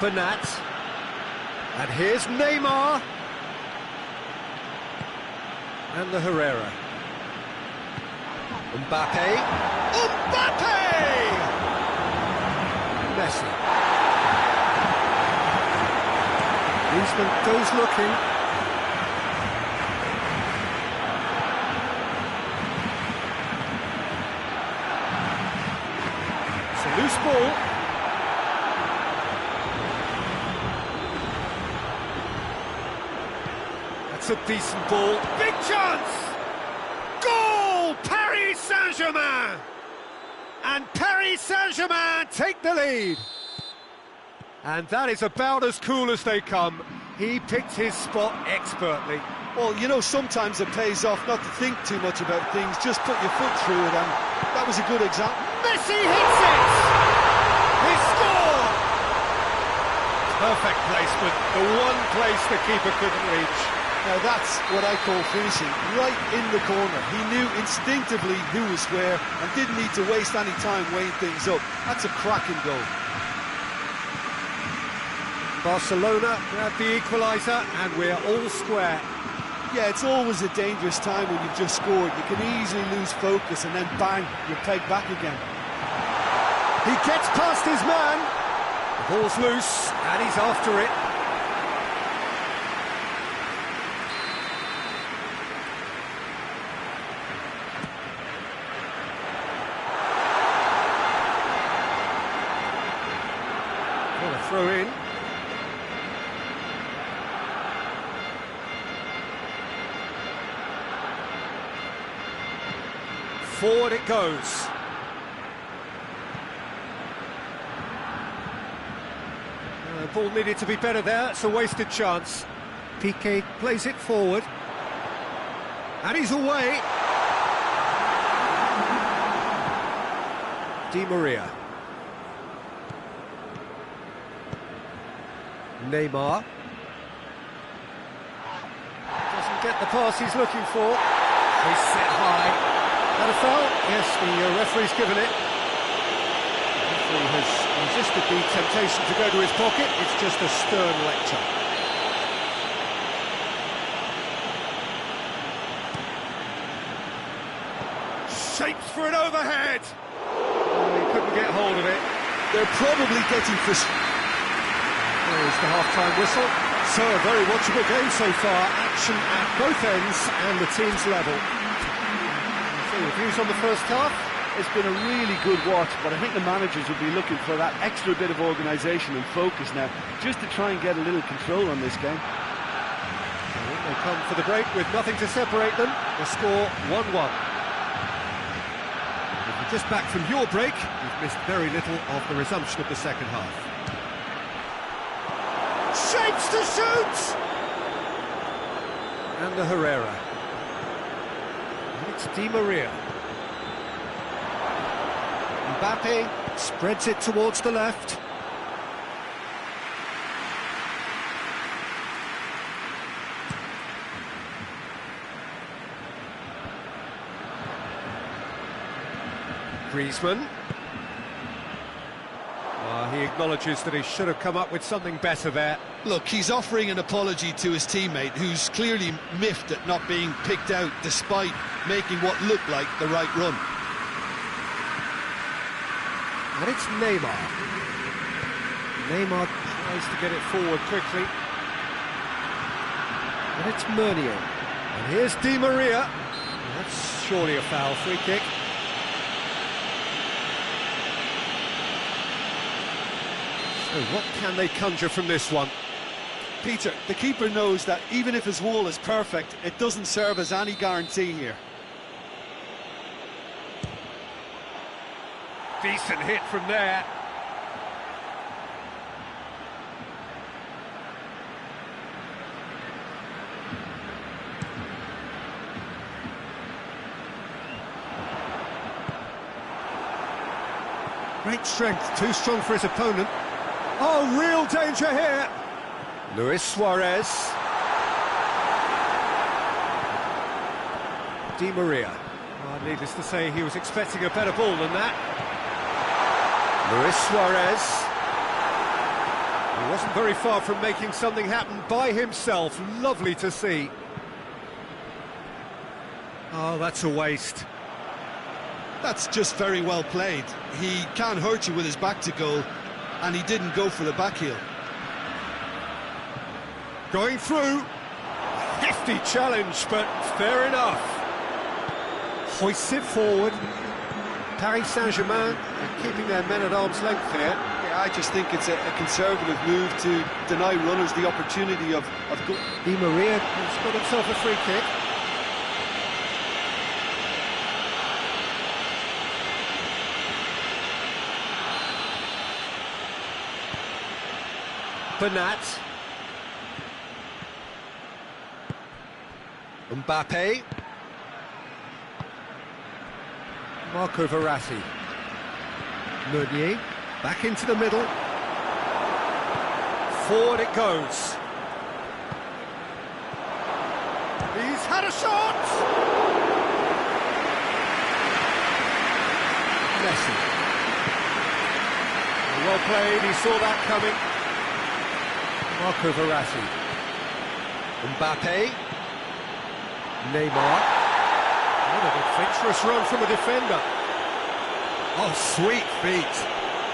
[SPEAKER 1] Bernat. And here's Neymar. And the Herrera. Mbappe. Mbappe! Messi. Griezmann goes looking. It's a loose ball. It's a decent ball. Big chance! Goal! Paris Saint-Germain! And Paris Saint-Germain take the lead. And that is about as cool as they come. He picked his spot expertly.
[SPEAKER 2] Well, you know, sometimes it pays off not to think too much about things, just put your foot through it, and that was a good example.
[SPEAKER 1] Messi hits it! He scored! Perfect placement, the one place the keeper couldn't reach.
[SPEAKER 2] Now that's what I call finishing, right in the corner. He knew instinctively who was where and didn't need to waste any time weighing things up. That's a cracking goal.
[SPEAKER 1] Barcelona grab the equaliser and we're all square.
[SPEAKER 2] Yeah, it's always a dangerous time when you've just scored. You can easily lose focus and then bang, you're pegged back again.
[SPEAKER 1] He gets past his man. The ball's loose and he's after it. What a throw in. Forward it goes. The ball needed to be better there, it's a wasted chance. Piqué plays it forward. And he's away. Di Maria. Neymar. Doesn't get the pass he's looking for. He's set high. That a foul? Yes, the referee's given it. The referee has resisted the temptation to go to his pocket. It's just a stern lecture. Shapes for an overhead. Oh, he couldn't get hold of it.
[SPEAKER 2] They're probably getting frustrated.
[SPEAKER 1] There's the half-time whistle. So a very watchable game so far. Action at both ends and the team's level. So your views on the first half?
[SPEAKER 2] it's been a really good watch, but I think the managers will be looking for that extra bit of organisation and focus now, just to try and get a little control on this game.
[SPEAKER 1] They come for the break with nothing to separate them. The score 1-1. If you're just back from your break, you've missed very little of the resumption of the second half. Shapes to shoot! And the Herrera. And it's Di Maria. Mbappe spreads it towards the left. Griezmann. He acknowledges that he should have come up with something better there.
[SPEAKER 2] Look, he's offering an apology to his teammate, who's clearly miffed at not being picked out despite making what looked like the right run.
[SPEAKER 1] And it's Neymar. Neymar tries to get it forward quickly. And it's Meunier. And here's Di Maria. That's surely a foul, free kick. So what can they conjure from this one?
[SPEAKER 2] Peter, the keeper knows that even if his wall is perfect, it doesn't serve as any guarantee here.
[SPEAKER 1] Decent hit from there. Great strength, too strong for his opponent. Oh, real danger here. Luis Suarez. Di Maria. Oh, needless to say, he was expecting a better ball than that. Luis Suarez. He wasn't very far from making something happen by himself. Lovely to see. Oh, that's a waste.
[SPEAKER 2] That's just very well played. He can hurt you with his back to goal, and he didn't go for the back heel.
[SPEAKER 1] Going through. Hefty challenge, but fair enough. Hoists it forward. Paris Saint-Germain are keeping their men at arm's length here.
[SPEAKER 2] Yeah, I just think it's a conservative move to deny runners the opportunity of goal.
[SPEAKER 1] Di Maria has got himself a free kick. Bernat. Mbappe. Marco Verratti. Meunier. Back into the middle. Forward it goes. He's had a shot! Messi. Well played, he saw that coming. Marco Verratti. Mbappe. Neymar. What a adventurous run from a defender. Oh, sweet feet.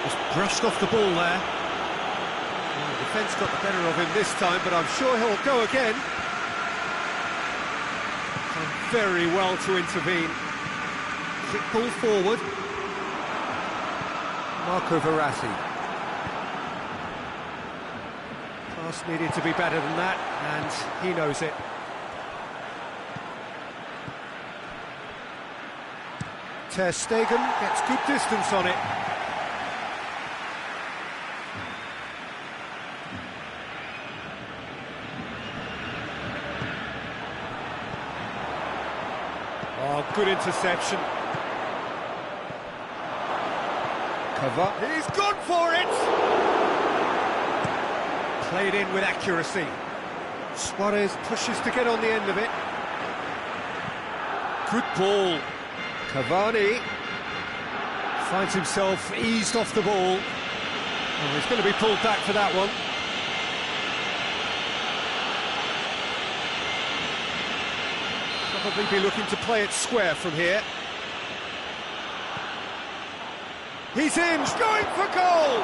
[SPEAKER 1] Just brushed off the ball there. Well, the defence got the better of him this time, but I'm sure he'll go again. Done very well to intervene. Quick ball forward. Marco Verratti. Pass needed to be better than that, and he knows it. Ter Stegen gets good distance on it. Oh, good interception. Cover. He's gone for it! Played in with accuracy. Suarez pushes to get on the end of it. Good ball. Cavani finds himself eased off the ball. Oh, he's going to be pulled back for that one. Probably be looking to play it square from here. He's in, going for goal!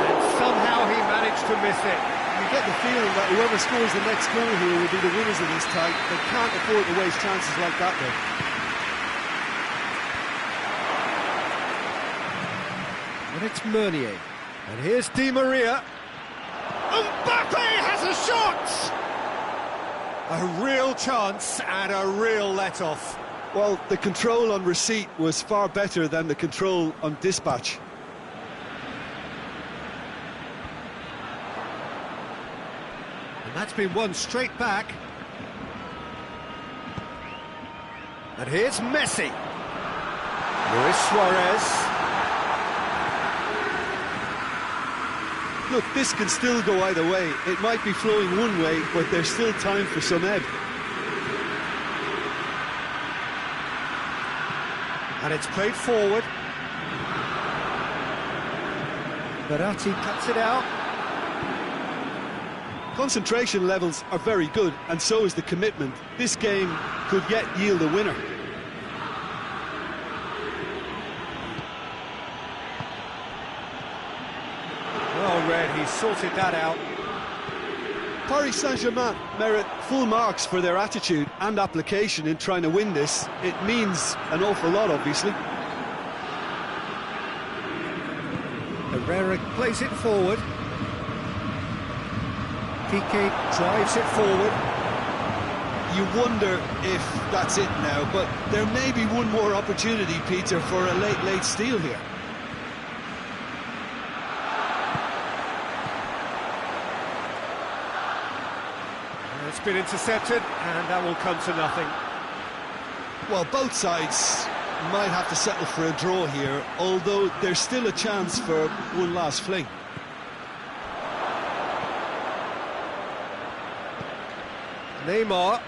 [SPEAKER 1] And somehow he managed to miss it.
[SPEAKER 2] You get the feeling that whoever scores the next goal here will be the winners of this tie. They can't afford to waste chances like that, though.
[SPEAKER 1] And it's Meunier. And here's Di Maria. Mbappe has a shot! A real chance and a real let-off.
[SPEAKER 2] Well, the control on receipt was far better than the control on dispatch.
[SPEAKER 1] And that's been won straight back. And here's Messi. Luis Suarez.
[SPEAKER 2] Look, this can still go either way. It might be flowing one way, but there's still time for some ebb.
[SPEAKER 1] And it's played forward. Verratti cuts it out.
[SPEAKER 2] Concentration levels are very good, and so is the commitment. This game could yet yield a winner.
[SPEAKER 1] Well read, he sorted that out.
[SPEAKER 2] Paris Saint-Germain merit full marks for their attitude and application in trying to win this. It means an awful lot, obviously.
[SPEAKER 1] Herrera plays it forward. Piqué drives it forward.
[SPEAKER 2] You wonder if that's it now, but there may be one more opportunity, Peter, for a late steal here.
[SPEAKER 1] It's been intercepted, and that will come to nothing.
[SPEAKER 2] Well, both sides might have to settle for a draw here, although there's still a chance for one last fling.
[SPEAKER 1] Neymar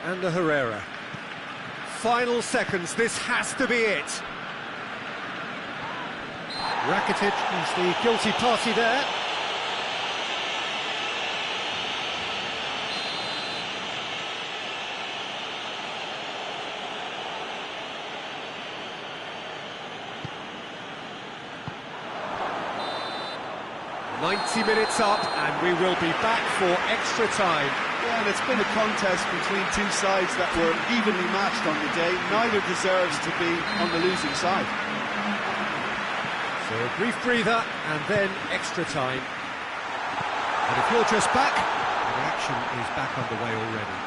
[SPEAKER 1] and the Herrera. Final seconds, this has to be it. Rakitic is the guilty party there. "90 minutes up, and we will be back for extra time."
[SPEAKER 2] Yeah, and it's been a contest between two sides that were evenly matched on the day. Neither deserves to be on the losing side.
[SPEAKER 1] So a brief breather, and then extra time. And if you're just back, the action is back underway already.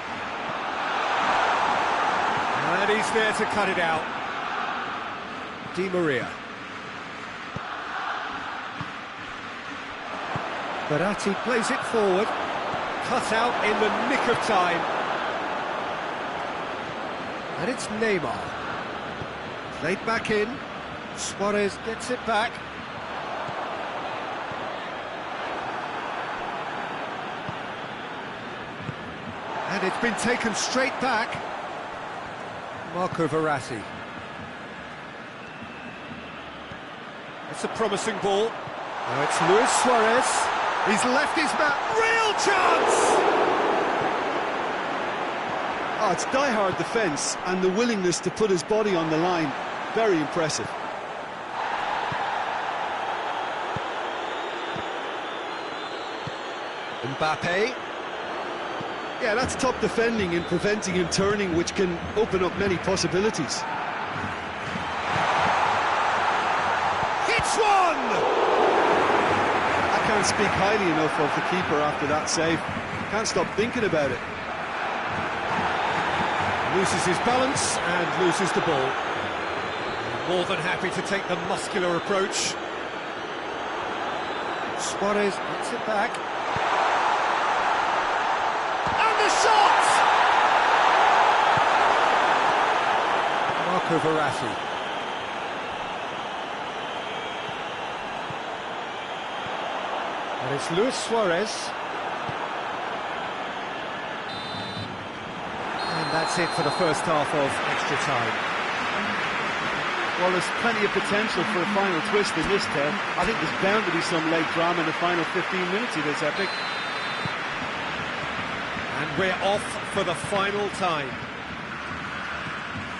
[SPEAKER 1] And he's there to cut it out. Di Maria. Verratti plays it forward, cut out in the nick of time. And it's Neymar. Played back in, Suarez gets it back. And it's been taken straight back. Marco Verratti. It's a promising ball. Now it's Luis Suarez. He's left his man. Real chance!
[SPEAKER 2] Oh, it's die-hard defence and the willingness to put his body on the line. Very impressive.
[SPEAKER 1] Mbappe.
[SPEAKER 2] Yeah, that's top defending and preventing him turning, which can open up many possibilities.
[SPEAKER 1] Hits one!
[SPEAKER 2] I can't speak highly enough of the keeper after that save. Can't stop thinking about it.
[SPEAKER 1] Loses his balance and loses the ball. More than happy to take the muscular approach. Suarez gets it back. And the shot! Marco Verratti. And it's Luis Suarez. And that's it for the first half of extra time.
[SPEAKER 2] Well, there's plenty of potential for a final twist in this, Ted. I think there's bound to be some late drama in the final 15 minutes of this epic.
[SPEAKER 1] And we're off for the final time.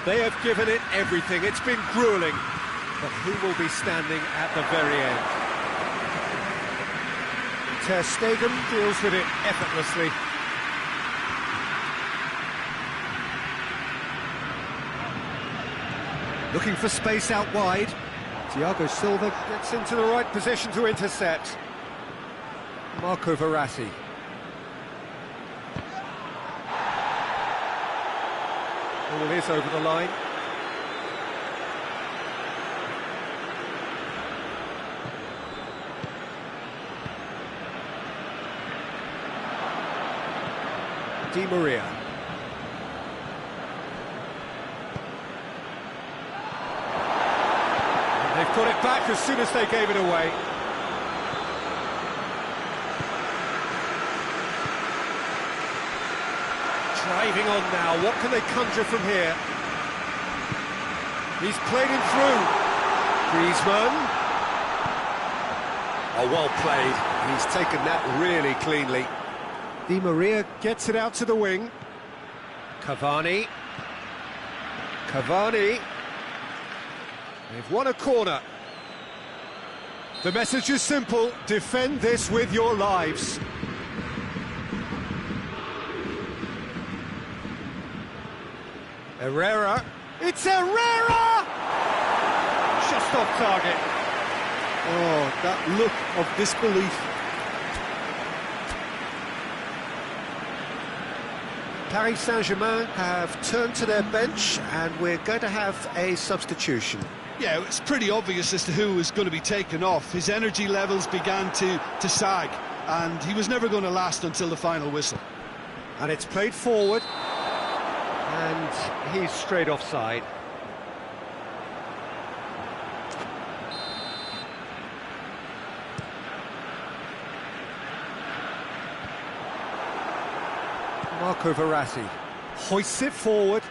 [SPEAKER 1] They have given it everything. It's been gruelling. But who will be standing at the very end? Ter Stegen deals with it effortlessly. Looking for space out wide. Thiago Silva gets into the right position to intercept. Marco Verratti. Ball is over the line. Di Maria. And they've got it back as soon as they gave it away. Driving on now, what can they conjure from here? He's played him through. Griezmann. Oh, well played. He's taken that really cleanly. Di Maria gets it out to the wing. Cavani. Cavani. They've won a corner. The message is simple: defend this with your lives. Herrera. It's Herrera! Just off target.
[SPEAKER 2] Oh, that look of disbelief.
[SPEAKER 1] Paris Saint-Germain have turned to their bench, and we're going to have a substitution.
[SPEAKER 2] Yeah, it's pretty obvious as to who was going to be taken off. His energy levels began to sag, and he was never going to last until the final whistle.
[SPEAKER 1] And it's played forward, and he's straight offside. Marco Verratti hoists it forward.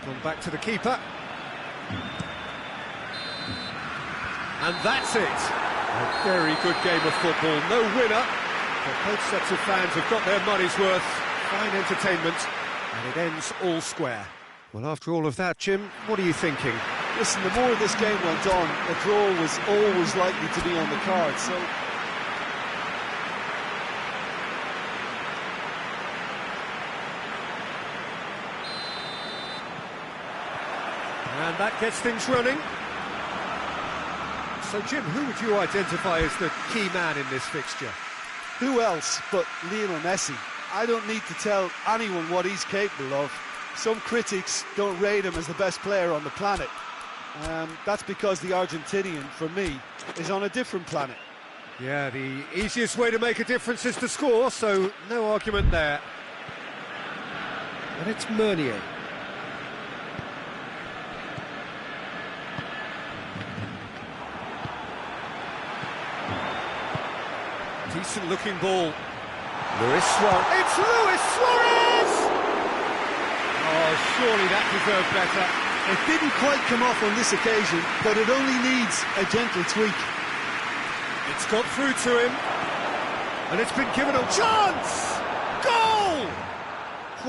[SPEAKER 1] Gone back to the keeper. And that's it. A very good game of football. No winner, but both sets of fans have got their money's worth. Fine entertainment, and it ends all square. Well, after all of that, Jim, what are you thinking?
[SPEAKER 2] Listen, the more this game went on, a draw was always likely to be on the card, so...
[SPEAKER 1] And that gets things running. So, Jim, who would you identify as the key man in this fixture?
[SPEAKER 2] Who else but Lionel Messi? I don't need to tell anyone what he's capable of. Some critics don't rate him as the best player on the planet. That's because the Argentinian, for me, is on a different planet.
[SPEAKER 1] Yeah, the easiest way to make a difference is to score, so no argument there. And it's Meunier. Decent looking ball. Luis Suarez. It's Luis Suarez! Oh, surely that deserved better.
[SPEAKER 2] It didn't quite come off on this occasion, but it only needs a gentle tweak.
[SPEAKER 1] It's got through to him, and it's been given a chance! Goal!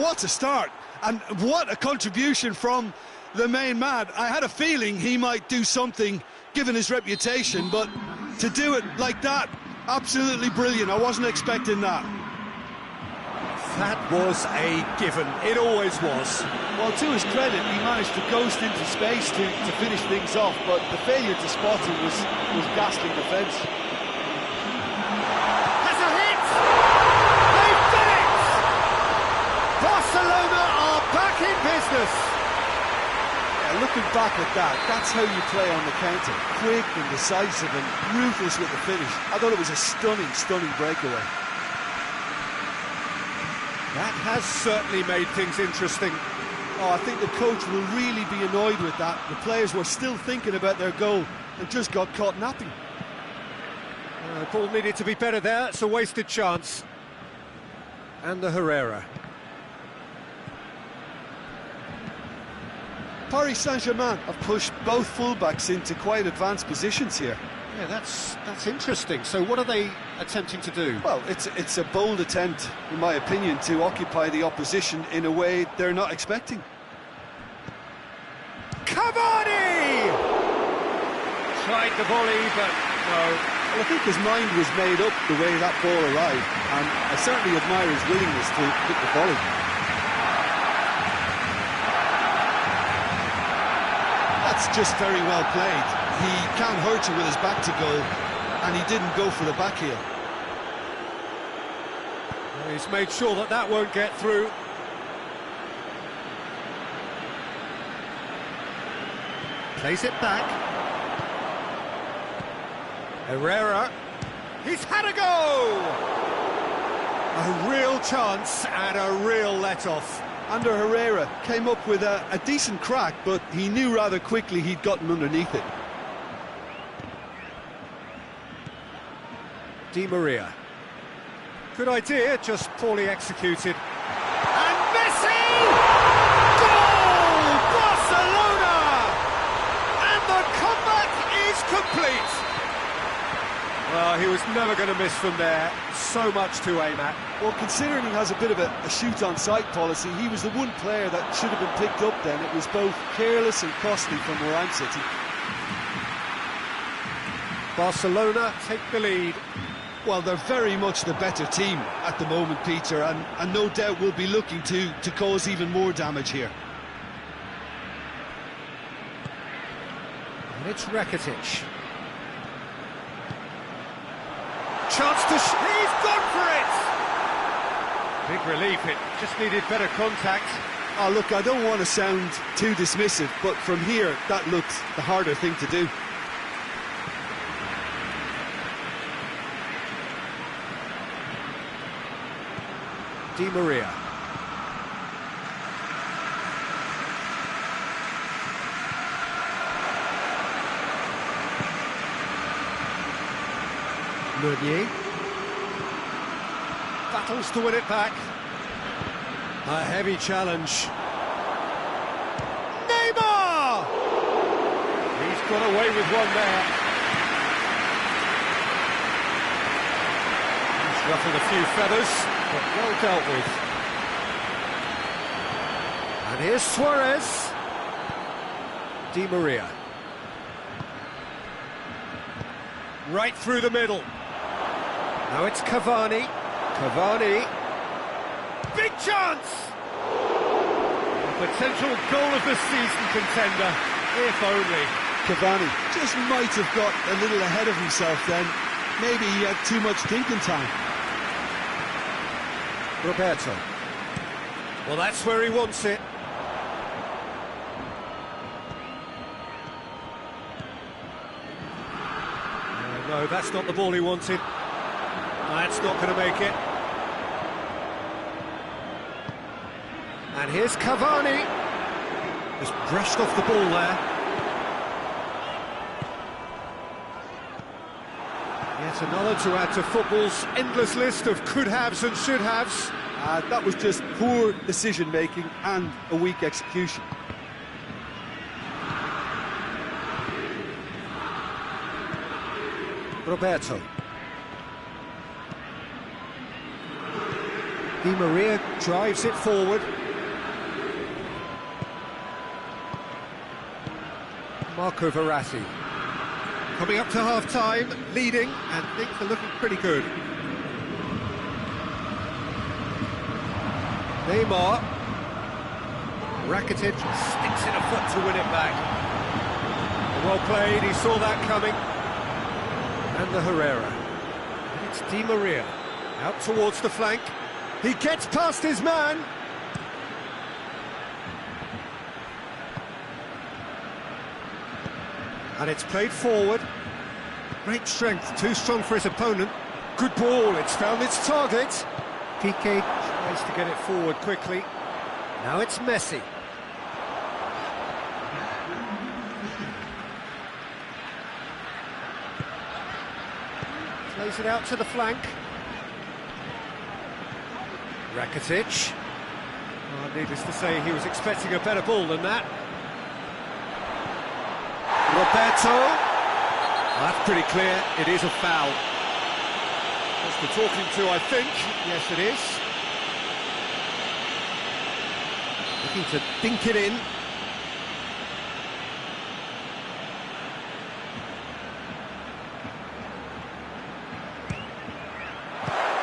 [SPEAKER 2] What a start, and what a contribution from the main man. I had a feeling he might do something, given his reputation, but to do it like that, absolutely brilliant. I wasn't expecting that.
[SPEAKER 1] That was a given. It always was.
[SPEAKER 2] Well, to his credit, he managed to ghost into space to finish things off, but the failure to spot him was ghastly defence.
[SPEAKER 1] Has a hit! They've done it! Barcelona are back in business.
[SPEAKER 2] Yeah, looking back at that, that's how you play on the counter. Quick and decisive and ruthless with the finish. I thought it was a stunning, stunning breakaway.
[SPEAKER 1] That has certainly made things interesting.
[SPEAKER 2] Oh, I think the coach will really be annoyed with that. The players were still thinking about their goal and just got caught napping.
[SPEAKER 1] The ball needed to be better there. It's a wasted chance. And the Herrera.
[SPEAKER 2] Paris Saint-Germain have pushed both fullbacks into quite advanced positions here.
[SPEAKER 1] Yeah, that's interesting. So what are they attempting to do?
[SPEAKER 2] Well, it's a bold attempt, in my opinion, to occupy the opposition in a way they're not expecting.
[SPEAKER 1] Cavani! Tried the volley, but no.
[SPEAKER 2] Well, I think his mind was made up the way that ball arrived, and I certainly admire his willingness to hit the volley. That's That's just very well played. He can't hurt you with his back to goal, and he didn't go for the back heel.
[SPEAKER 1] Well, he's made sure that that won't get through. Plays it back. Herrera. He's had a go! A real chance and a real let-off.
[SPEAKER 2] Under Herrera came up with a decent crack, but he knew rather quickly he'd gotten underneath it.
[SPEAKER 1] Di Maria. Good idea, just poorly executed. And Messi! Goal! Barcelona! And the comeback is complete. Well, he was never going to miss from there. So much to aim at.
[SPEAKER 2] Well, considering he has a bit of a shoot-on-sight policy, he was the one player that should have been picked up then. It was both careless and costly from where I'm sitting.
[SPEAKER 1] Barcelona take the lead.
[SPEAKER 2] Well, they're very much the better team at the moment, Peter, and no doubt will be looking to cause even more damage here.
[SPEAKER 1] And it's Rakitic. Chance to he's gone for it! Big relief, it just needed better contact.
[SPEAKER 2] Oh, look, I don't want to sound too dismissive, but from here, that looked the harder thing to do.
[SPEAKER 1] Di Maria. Meunier. Battles to win it back. A heavy challenge. Neymar! He's got away with one there. He's ruffled a few feathers, but well dealt with. And here's Suarez. Di Maria. Right through the middle. Now it's Cavani. Cavani. Big chance! A potential goal of the season contender, if only.
[SPEAKER 2] Cavani just might have got a little ahead of himself then. Maybe he had too much thinking time.
[SPEAKER 1] Roberto. Well, that's where he wants it. No, that's not the ball he wanted. That's not going to make it. And here's Cavani. Just brushed off the ball there. Yet another to add to football's endless list of could-haves and should-haves.
[SPEAKER 2] That was just poor decision-making and a weak execution.
[SPEAKER 1] Roberto. Di Maria drives it forward. Marco Verratti. Coming up to half-time, leading, and things are looking pretty good. Neymar. Rakitic sticks in a foot to win it back. Well played, he saw that coming. And the Herrera. And it's Di Maria. Out towards the flank. He gets past his man. And it's played forward. Great strength, too strong for his opponent. Good ball, it's found its target. Piqué tries to get it forward quickly. Now it's Messi. Plays it out to the flank. Rakitic. Oh, needless to say, he was expecting a better ball than that. Roberto. Well, that's pretty clear, it is a foul. That's the talking to, I think. Yes, it is. Looking to dink it in.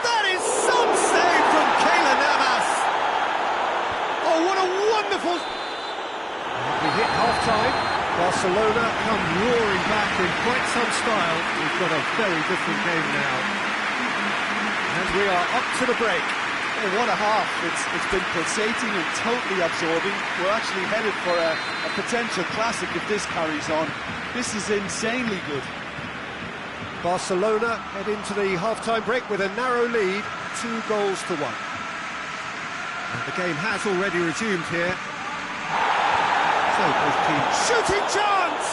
[SPEAKER 1] That is some save from Keylor Navas. Oh, what a wonderful... We hit half-time, Barcelona come roaring back in quite some style. We've got a very different game now. And we are up to the break.
[SPEAKER 2] Oh, what a half. It's been pulsating and totally absorbing. We're actually headed for a potential classic if this carries on. This is insanely good.
[SPEAKER 1] Barcelona head into the half-time break with a narrow lead, 2-1. And the game has already resumed here. So both teams. Shooting chance!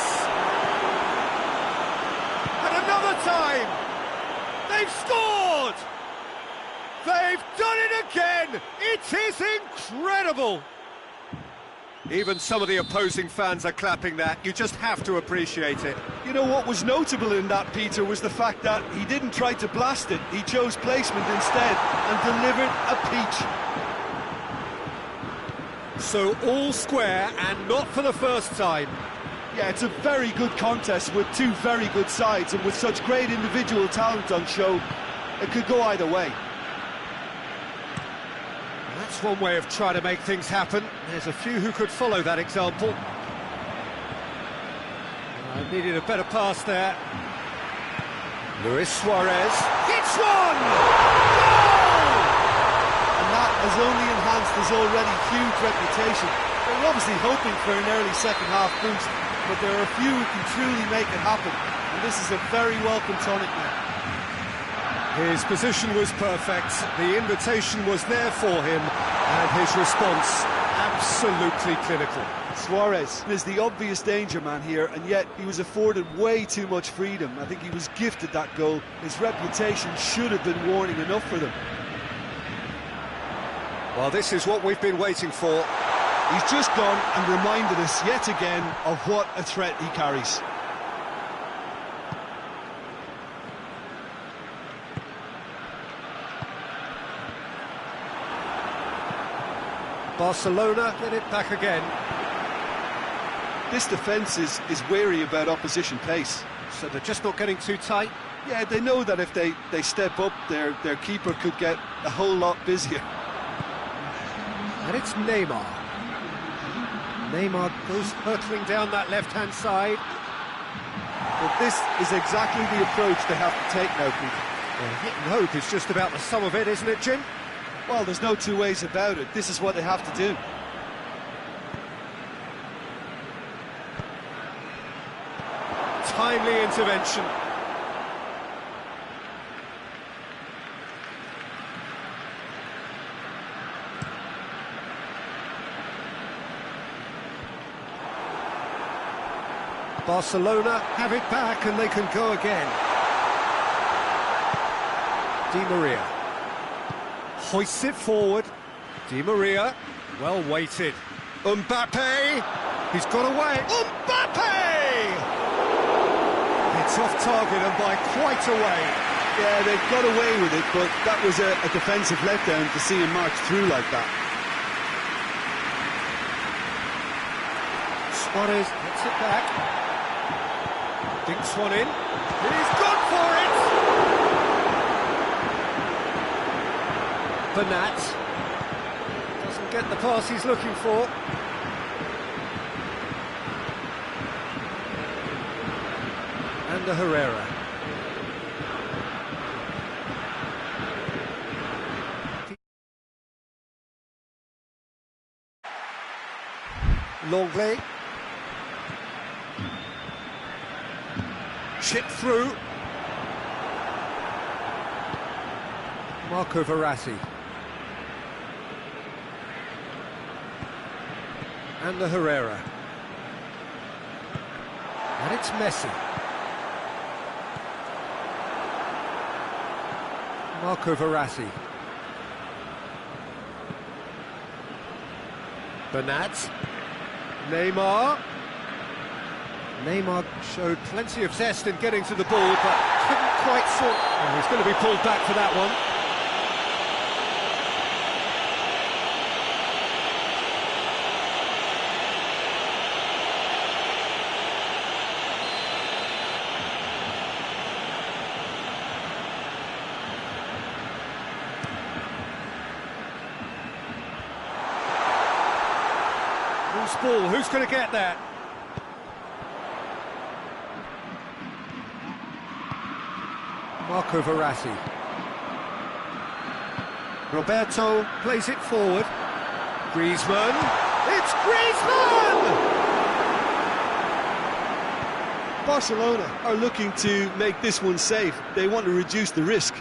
[SPEAKER 1] And another time! They've scored! They've done it again! It is incredible! Even some of the opposing fans are clapping that. You just have to appreciate it.
[SPEAKER 2] You know what was notable in that, Peter, was the fact that he didn't try to blast it. He chose placement instead and delivered a peach.
[SPEAKER 1] So all square, and not for the first time.
[SPEAKER 2] Yeah, it's a very good contest with two very good sides, and with such great individual talent on show, it could go either way.
[SPEAKER 1] That's one way of trying to make things happen. There's a few who could follow that example. Needed a better pass there. Luis Suarez hits one! Goal!
[SPEAKER 2] And that has only enhanced his already huge reputation. They're obviously hoping for an early second-half boost, but there are a few who can truly make it happen, and this is a very welcome tonic now.
[SPEAKER 1] His position was perfect, the invitation was there for him, and his response absolutely clinical.
[SPEAKER 2] Suarez is the obvious danger man here, and yet he was afforded way too much freedom. I think he was gifted that goal. His reputation should have been warning enough for them.
[SPEAKER 1] Well, this is what we've been waiting for.
[SPEAKER 2] He's just gone and reminded us yet again of what a threat he carries.
[SPEAKER 1] Barcelona get it back again.
[SPEAKER 2] This defence is wary about opposition pace.
[SPEAKER 1] So they're just not getting too tight?
[SPEAKER 2] Yeah, they know that if they step up, their keeper could get a whole lot busier.
[SPEAKER 1] And it's Neymar. Neymar goes hurtling down that left-hand side.
[SPEAKER 2] But this is exactly the approach they have to take now, Peter.
[SPEAKER 1] Well, hit and hope is just about the sum of it, isn't it, Jim?
[SPEAKER 2] Well, there's no two ways about it. This is what they have to do.
[SPEAKER 1] Timely intervention. Barcelona have it back and they can go again. Di Maria hoists it forward. Di Maria, well weighted. Mbappe, he's got away. Mbappe! It's off target and by quite a way.
[SPEAKER 2] Yeah, they got away with it, but that was a defensive letdown to see him march through like that.
[SPEAKER 1] Suarez gets it back. Dinks one in. He's gone for it! Bernat doesn't get the pass he's looking for. And Herrera. Longley. Chip through. Marco Verratti. And Herrera. And it's Messi. Marco Verratti. Bernat. Neymar. Neymar showed plenty of zest in getting to the ball, but couldn't quite sort. Oh, he's going to be pulled back for that one. Loose ball, who's going to get that? Marco Verratti. Roberto plays it forward. Griezmann. It's Griezmann!
[SPEAKER 2] Barcelona are looking to make this one safe. They want to reduce the risk.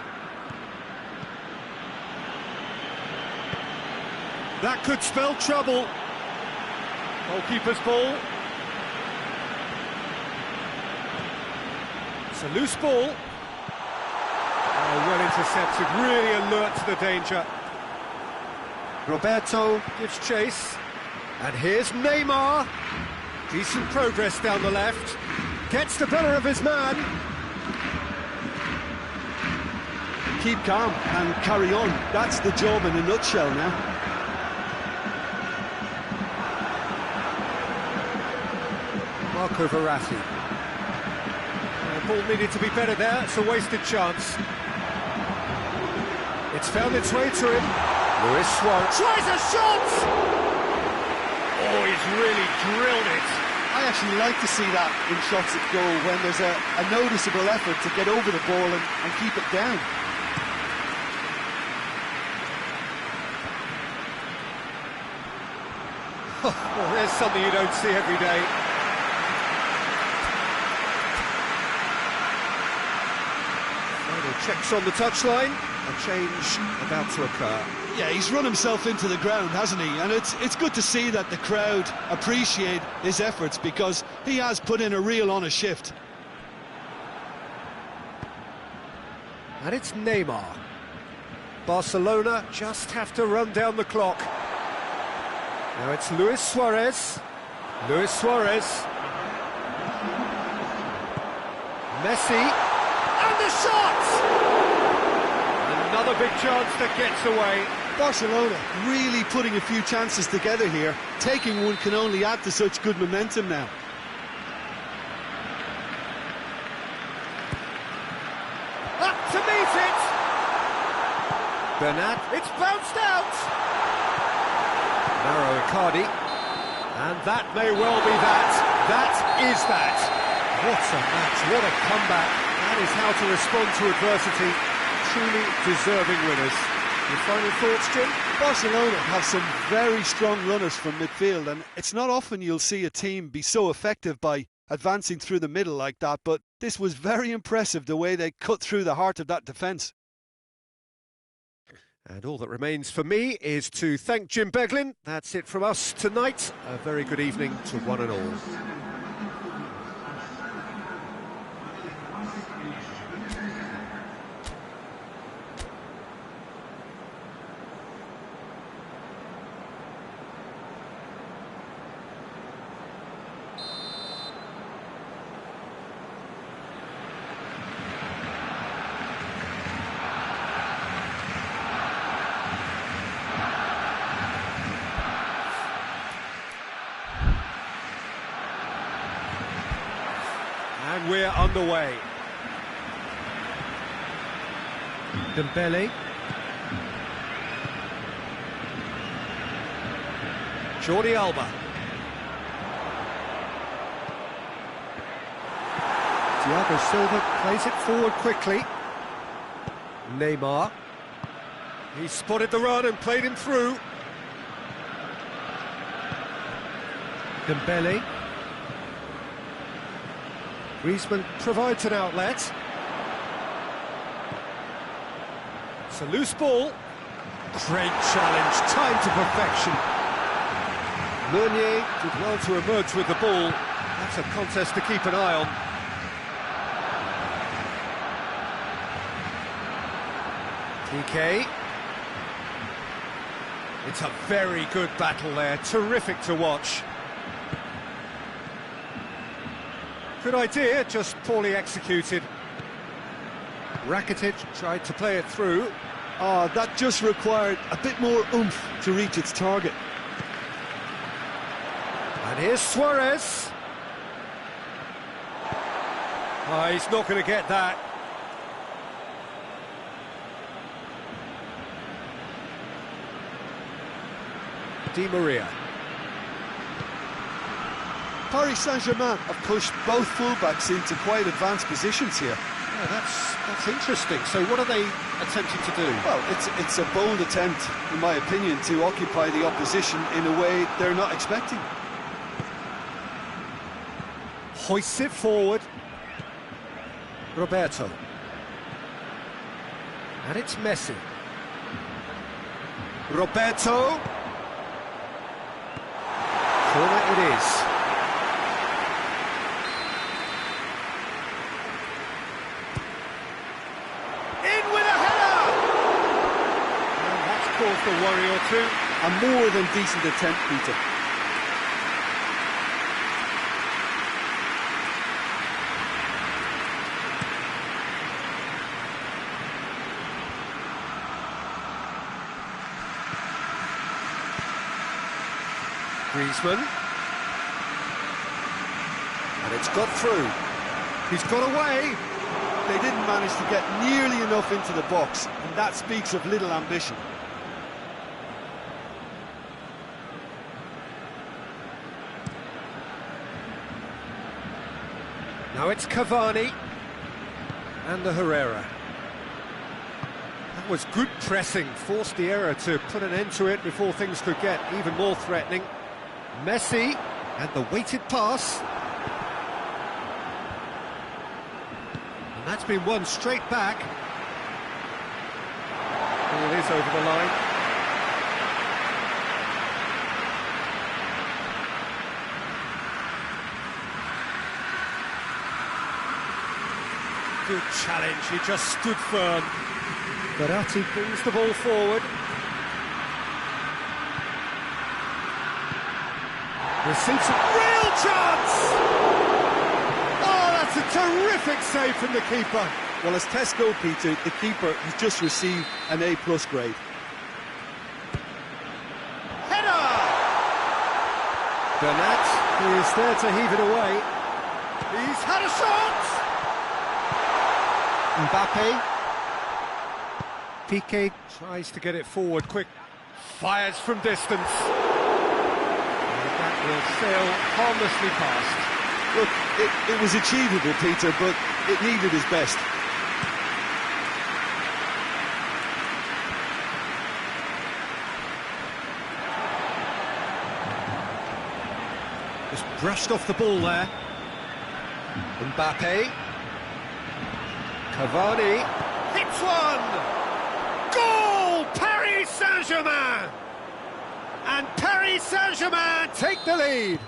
[SPEAKER 1] That could spell trouble. Goalkeeper's ball. It's a loose ball. Oh, well intercepted, really alert to the danger. Roberto gives chase. And here's Neymar. Decent progress down the left. Gets the better of his man.
[SPEAKER 2] Keep calm and carry on. That's the job in a nutshell now.
[SPEAKER 1] Marco Verratti. The ball needed to be better there, it's a wasted chance. It's found its way to him. Luis Suarez tries a shot! Oh, he's really drilled it.
[SPEAKER 2] I actually like to see that in shots at goal when there's a noticeable effort to get over the ball and keep it down.
[SPEAKER 1] Well, there's something you don't see every day. Final checks on the touchline. A change about to occur.
[SPEAKER 2] Yeah, he's run himself into the ground, hasn't he? And it's good to see that the crowd appreciate his efforts because he has put in a real honest shift.
[SPEAKER 1] And it's Neymar. Barcelona just have to run down the clock. Now it's Luis Suarez. Luis Suarez. Messi. And the shot! Another big chance that gets away.
[SPEAKER 2] Barcelona really putting a few chances together here. Taking one can only add to such good momentum now.
[SPEAKER 1] Up to meet it! Bernat, it's bounced out! Narrow Icardi. And that may well be that. That is that. What a match, what a comeback. That is how to respond to adversity. Truly deserving winners. Your final thoughts, Jim?
[SPEAKER 2] Barcelona have some very strong runners from midfield, and it's not often you'll see a team be so effective by advancing through the middle like that, but this was very impressive the way they cut through the heart of that defence.
[SPEAKER 1] And all that remains for me is to thank Jim Beglin. That's it from us tonight. A very good evening to one and all. And we're underway. Dembele. Jordi Alba. Thiago Silva plays it forward quickly. Neymar. He spotted the run and played him through. Dembele. Griezmann provides an outlet. It's a loose ball. Great challenge, timed to perfection. Meunier did well to emerge with the ball. That's a contest to keep an eye on. TK. It's a very good battle there, terrific to watch. Good idea, just poorly executed. Rakitic tried to play it through.
[SPEAKER 2] Oh, that just required a bit more oomph to reach its target.
[SPEAKER 1] And here's Suarez. Oh, he's not going to get that. Di Maria.
[SPEAKER 2] Paris Saint-Germain have pushed both fullbacks into quite advanced positions here.
[SPEAKER 1] Yeah, that's interesting. So what are they attempting to do?
[SPEAKER 2] Well, it's a bold attempt, in my opinion, to occupy the opposition in a way they're not expecting.
[SPEAKER 1] Hoists it forward. Roberto. And it's Messi. Roberto. Corner it is. In with a header! And that's caused a worry or two.
[SPEAKER 2] A more than decent attempt, Peter.
[SPEAKER 1] Griezmann. And it's got through. He's got away.
[SPEAKER 2] They didn't manage to get nearly enough into the box, and that speaks of little ambition.
[SPEAKER 1] Now it's Cavani. And the Herrera. That was good pressing, forced the error to put an end to it before things could get even more threatening. Messi, and the weighted pass. And that's been won straight back. Ball is over the line. Good challenge, he just stood firm. Verratti brings the ball forward. Receives a real chance! Oh, that's a terrific save from the keeper.
[SPEAKER 2] Well, as tests go, Peter, the keeper has just received an A+ grade.
[SPEAKER 1] Header! Bernat, who is there to heave it away. He's had a shot! Mbappe. Piqué tries to get it forward, quick. Fires from distance. That will sail harmlessly past.
[SPEAKER 2] Look, it was achievable, Peter, but it needed his best.
[SPEAKER 1] Just brushed off the ball there. Mbappe. Cavani. Hits one! Goal! Paris Saint-Germain! And Paris Saint-Germain take the lead.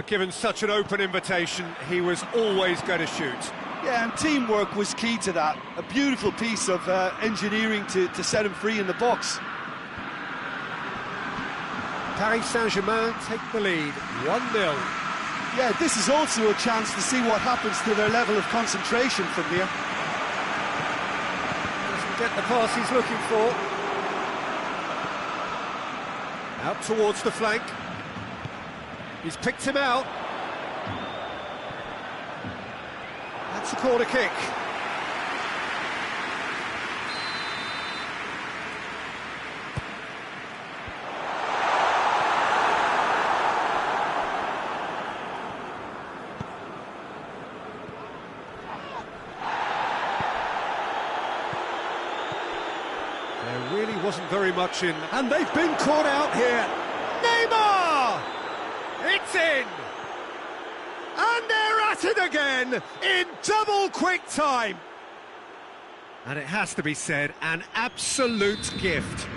[SPEAKER 1] Given such an open invitation, he was always going to shoot.
[SPEAKER 2] Yeah, and teamwork was key to that. A beautiful piece of engineering to set him free in the box.
[SPEAKER 1] Paris Saint-Germain take the lead, 1-0.
[SPEAKER 2] Yeah, this is also a chance to see what happens to their level of concentration from here.
[SPEAKER 1] Doesn't get the pass he's looking for. Out towards the flank. He's picked him out. That's a corner kick. There really wasn't very much in, and they've been caught out here. Neymar! It's in! And they're at it again in double quick time. And it has to be said, an absolute gift.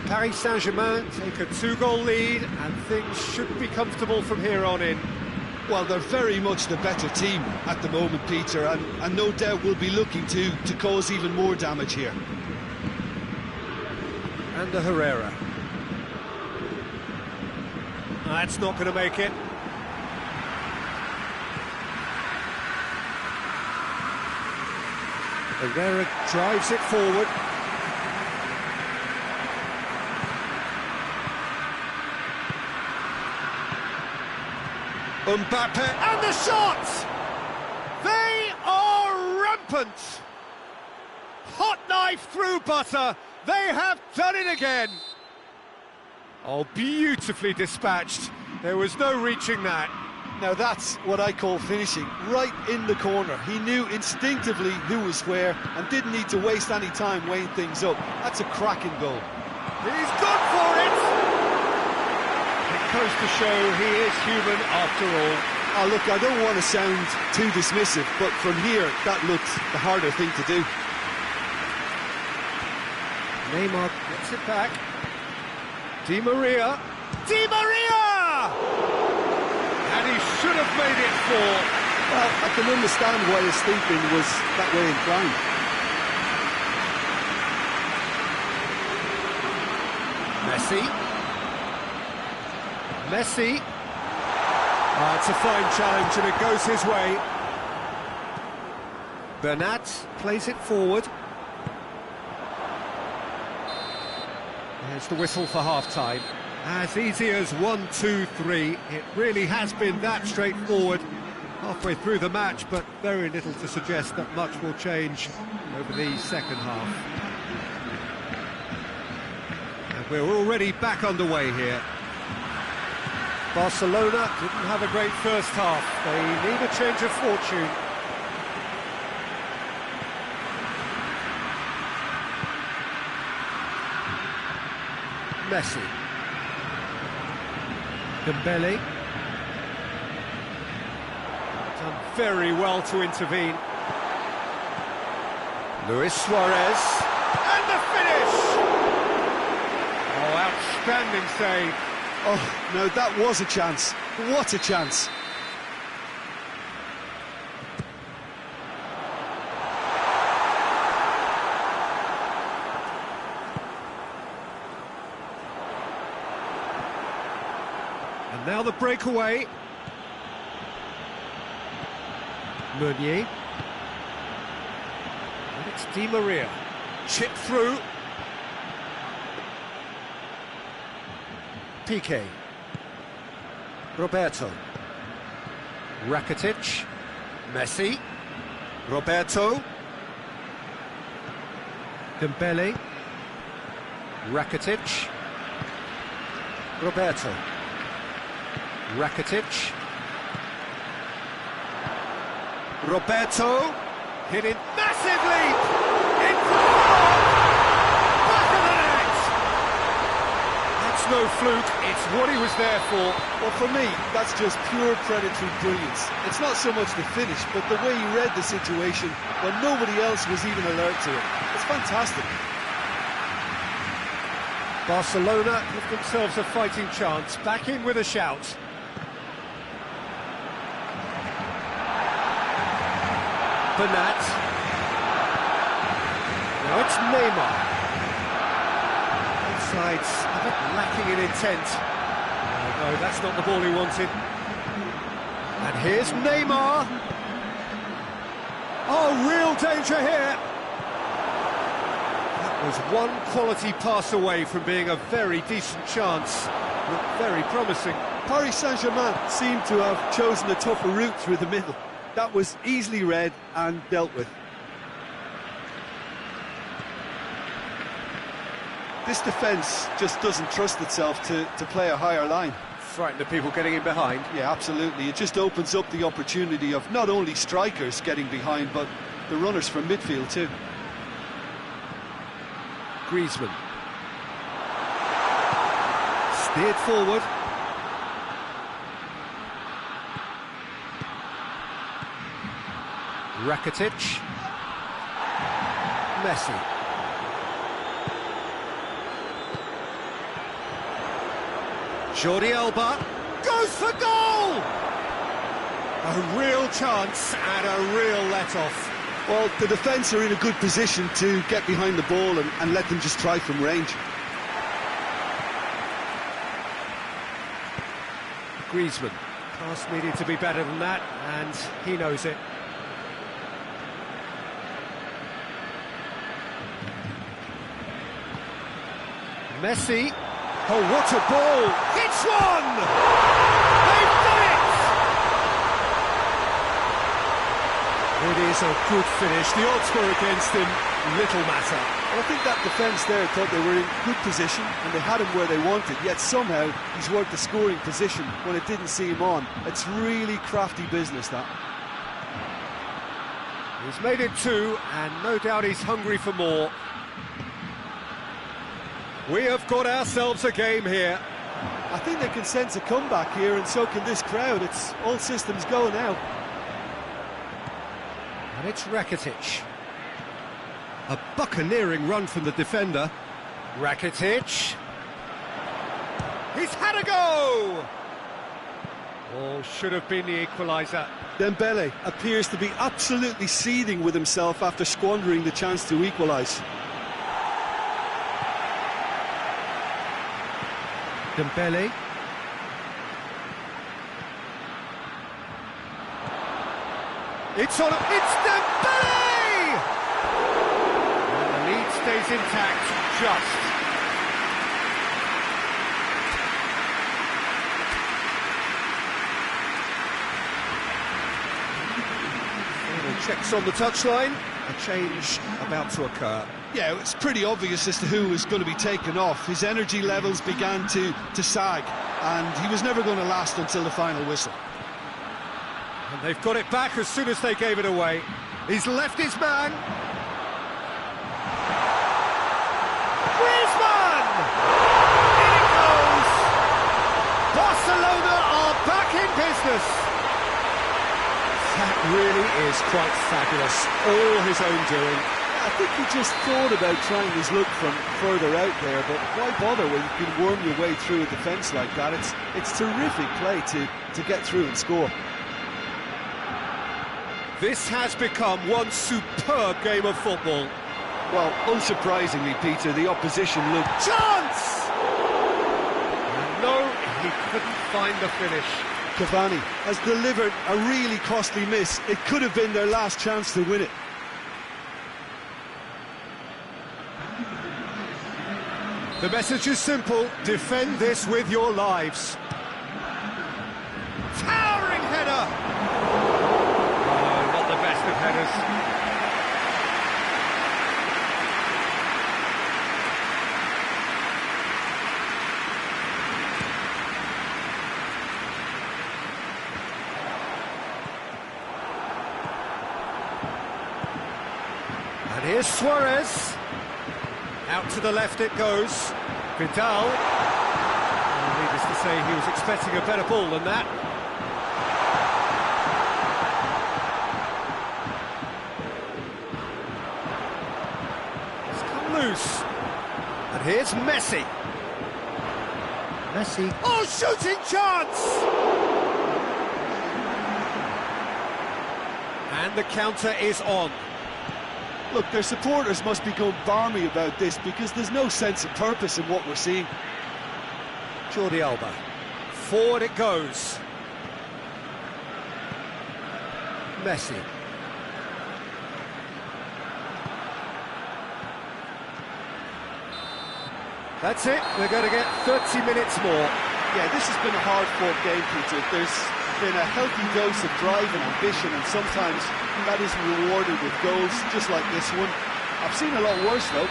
[SPEAKER 1] Paris Saint-Germain take a 2-goal lead, and things should be comfortable from here on in.
[SPEAKER 2] Well, they're very much the better team at the moment, Peter, and no doubt will be looking to cause even more damage here.
[SPEAKER 1] And the Herrera. That's not going to make it. Herrera drives it forward. Mbappe, and the shot! They are rampant! Hot knife through butter, they have done it again! Oh, beautifully dispatched. There was no reaching that.
[SPEAKER 2] Now that's what I call finishing, right in the corner. He knew instinctively who was where and didn't need to waste any time weighing things up. That's a cracking goal.
[SPEAKER 1] He's gone for it! It goes to show he is human after all.
[SPEAKER 2] Oh, look, I don't want to sound too dismissive, but from here, that looks the harder thing to do.
[SPEAKER 1] Neymar gets it back. Di Maria! Di Maria! And he should have made it 4.
[SPEAKER 2] Well, I can understand why his thinking was that way inclined.
[SPEAKER 1] Messi. It's a fine challenge and it goes his way. Bernat plays it forward. There's the whistle for half-time. As easy as 1, 2, 3. It really has been that straightforward halfway through the match, but very little to suggest that much will change over the second half. And we're already back underway here. Barcelona didn't have a great first half. They need a change of fortune. Messi. Dembele. Done very well to intervene. Luis Suarez. And the finish! Oh, outstanding save.
[SPEAKER 2] Oh, no, that was a chance. What a chance.
[SPEAKER 1] And now the breakaway. Meunier. And it's Di Maria. Chip through. Piqué. Roberto. Rakitic. Messi. Roberto. Dembele. Rakitic. Roberto. Rakitic. Roberto. Hit it. Massive leap! In back of the net! That's no fluke, it's what he was there for.
[SPEAKER 2] Well, for me, that's just pure predatory brilliance. It's not so much the finish, but the way he read the situation when nobody else was even alert to it. It's fantastic.
[SPEAKER 1] Barcelona give themselves a fighting chance, back in with a shout. Bernat. Now it's Neymar. Both sides a bit lacking in intent. No, that's not the ball he wanted. And here's Neymar. Oh, real danger here. That was one quality pass away from being a very decent chance. Looked very promising.
[SPEAKER 2] Paris Saint-Germain seemed to have chosen a tougher route through the middle. That was easily read and dealt with. This defence just doesn't trust itself to play a higher line.
[SPEAKER 1] Frightened of people getting in behind.
[SPEAKER 2] Yeah, absolutely. It just opens up the opportunity of not only strikers getting behind, but the runners from midfield too.
[SPEAKER 1] Griezmann. Steered forward. Rakitic. Messi. Jordi Alba goes for goal! A real chance and a real let-off.
[SPEAKER 2] Well, the defence are in a good position to get behind the ball and let them just try from range.
[SPEAKER 1] Griezmann. Pass needed to be better than that, and he knows it. Messi. Oh, what a ball! It's one! They've done It is a good finish. The odds were against him. Little matter.
[SPEAKER 2] Well, I think that defence there thought they were in good position and they had him where they wanted, yet somehow he's worked the scoring position when it didn't see him on. It's really crafty business, that.
[SPEAKER 1] He's made it 2, and no doubt he's hungry for more. We have got ourselves a game here.
[SPEAKER 2] I think they can sense a comeback here, and so can this crowd. It's all systems go now.
[SPEAKER 1] And it's Rakitic. A buccaneering run from the defender. Rakitic. He's had a go! Oh, should have been the equaliser.
[SPEAKER 2] Dembele appears to be absolutely seething with himself after squandering the chance to equalise.
[SPEAKER 1] Dembele. It's Dembele! And the lead stays intact, just. Checks on the touchline, a change about to occur.
[SPEAKER 2] Yeah, it's pretty obvious as to who was going to be taken off. His energy levels began to sag, and he was never going to last until the final whistle.
[SPEAKER 1] And they've got it back as soon as they gave it away. He's left his man. Griezmann! In it goes! Barcelona are back in business. That really is quite fabulous. All his own doing.
[SPEAKER 2] I think he just thought about trying his luck from further out there, but why bother when you can worm your way through a defence like that? It's terrific play to get through and score.
[SPEAKER 1] This has become one superb game of football.
[SPEAKER 2] Well, unsurprisingly, Peter, the opposition looked...
[SPEAKER 1] Chance! No, he couldn't find the finish.
[SPEAKER 2] Cavani has delivered a really costly miss. It could have been their last chance to win it.
[SPEAKER 1] The message is simple: defend this with your lives. Towering header! Oh, not the best of headers. And here's Suarez. Out to the left it goes. Vidal. Well, needless to say, he was expecting a better ball than that. It's come loose. And here's Messi. Messi. Oh, shooting chance! And the counter is on.
[SPEAKER 2] Look, their supporters must be going barmy about this because there's no sense of purpose in what we're seeing.
[SPEAKER 1] Jordi Alba. Forward it goes. Messi. That's it. We're going to get 30 minutes more.
[SPEAKER 2] Yeah, this has been a hard-fought game, Peter. There's been a healthy dose of drive and ambition, and sometimes that isn't rewarded with goals, just like this one. I've seen a lot worse, though.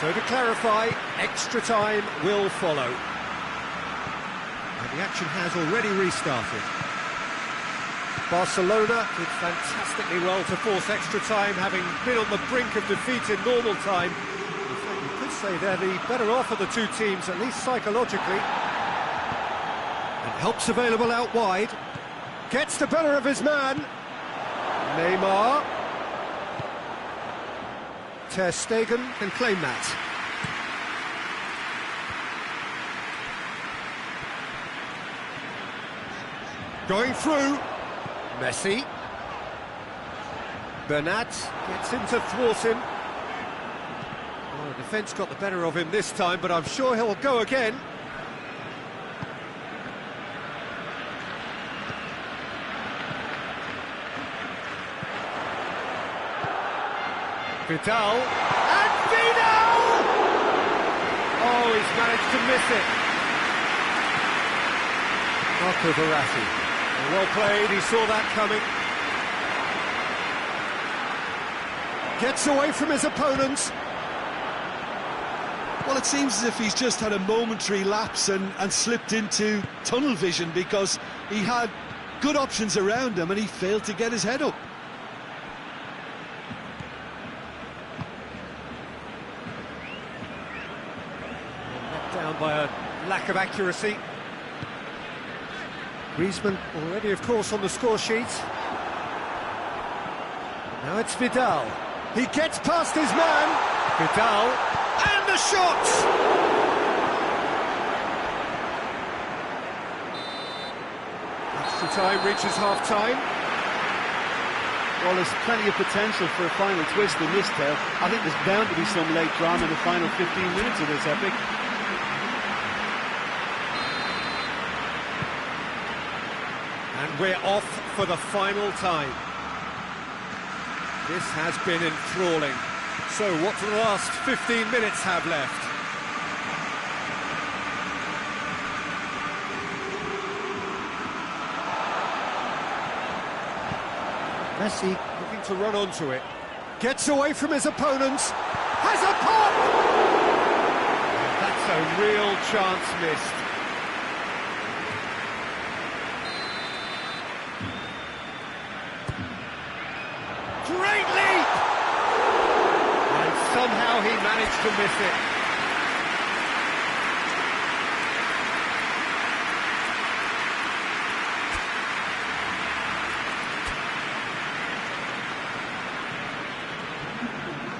[SPEAKER 1] So to clarify, extra time will follow. And the action has already restarted. Barcelona did fantastically well to force extra time, having been on the brink of defeat in normal time. In fact, you could say they're the better off of the two teams, at least psychologically. And help's available out wide. Gets the better of his man. Neymar. Ter Stegen can claim that. Going through. Messi. Bernat gets in to thwart him. Well, the defence got the better of him this time, but I'm sure he'll go again. Vidal, and Vidal! Oh, he's managed to miss it. Marco Verratti. Well played, he saw that coming. Gets away from his opponents.
[SPEAKER 2] Well, it seems as if he's just had a momentary lapse and slipped into tunnel vision, because he had good options around him and he failed to get his head up.
[SPEAKER 1] Knocked down by a lack of accuracy. Griezmann already, of course, on the score sheet. Now it's Vidal. He gets past his man. Vidal, and the shot! Extra time reaches half-time.
[SPEAKER 3] Well, there's plenty of potential for a final twist in this tale. I think there's bound to be some late drama in the final 15 minutes of this epic.
[SPEAKER 1] And we're off for the final time. This has been enthralling. So what do the last 15 minutes have left? Messi looking to run onto it. Gets away from his opponents. Has a pop! That's a real chance missed. Great leap! And somehow he managed to miss it.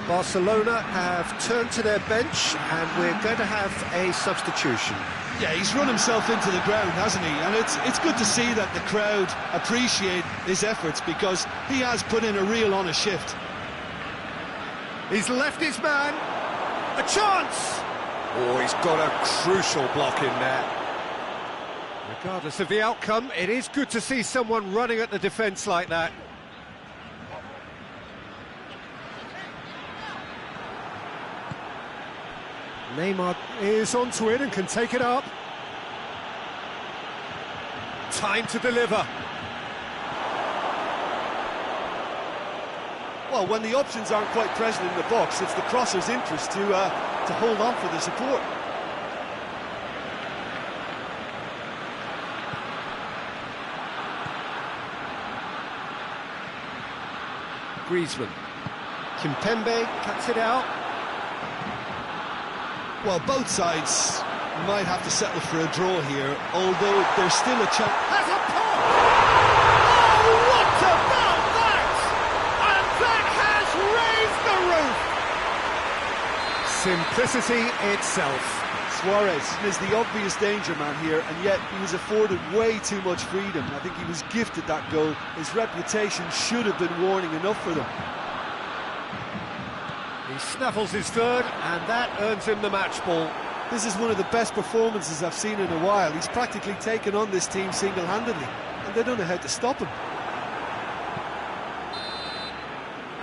[SPEAKER 1] Barcelona have turned to their bench, and we're going to have a substitution.
[SPEAKER 2] Yeah, he's run himself into the ground, hasn't he? And it's good to see that the crowd appreciate his efforts, because he has put in a real honest shift.
[SPEAKER 1] He's left his man. A chance! Oh, he's got a crucial block in there. Regardless of the outcome, it is good to see someone running at the defence like that. Neymar is onto it and can take it up. Time to deliver.
[SPEAKER 2] Well, when the options aren't quite present in the box, it's the crosser's interest to hold on for the support.
[SPEAKER 1] Griezmann. Kimpembe cuts it out.
[SPEAKER 2] Well, both sides might have to settle for a draw here, although there's still a chance.
[SPEAKER 1] Has a pop! Oh, what about that? And that has raised the roof! Simplicity itself.
[SPEAKER 2] Suarez is the obvious danger man here, and yet he was afforded way too much freedom. I think he was gifted that goal. His reputation should have been warning enough for them.
[SPEAKER 1] He snaffles his third, and that earns him the match ball.
[SPEAKER 2] This is one of the best performances I've seen in a while. He's practically taken on this team single-handedly, and they don't know how to stop him.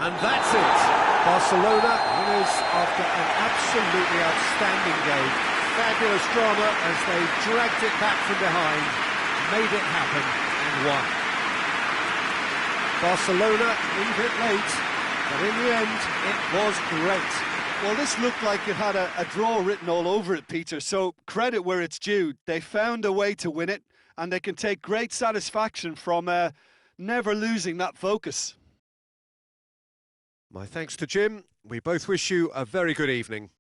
[SPEAKER 1] And that's it. Barcelona winners after an absolutely outstanding game. Fabulous drama as they dragged it back from behind, made it happen, and won. Barcelona leave it late, but in the end, it was great.
[SPEAKER 2] Well, this looked like it had a draw written all over it, Peter, so credit where it's due. They found a way to win it, and they can take great satisfaction from never losing that focus.
[SPEAKER 1] My thanks to Jim. We both wish you a very good evening.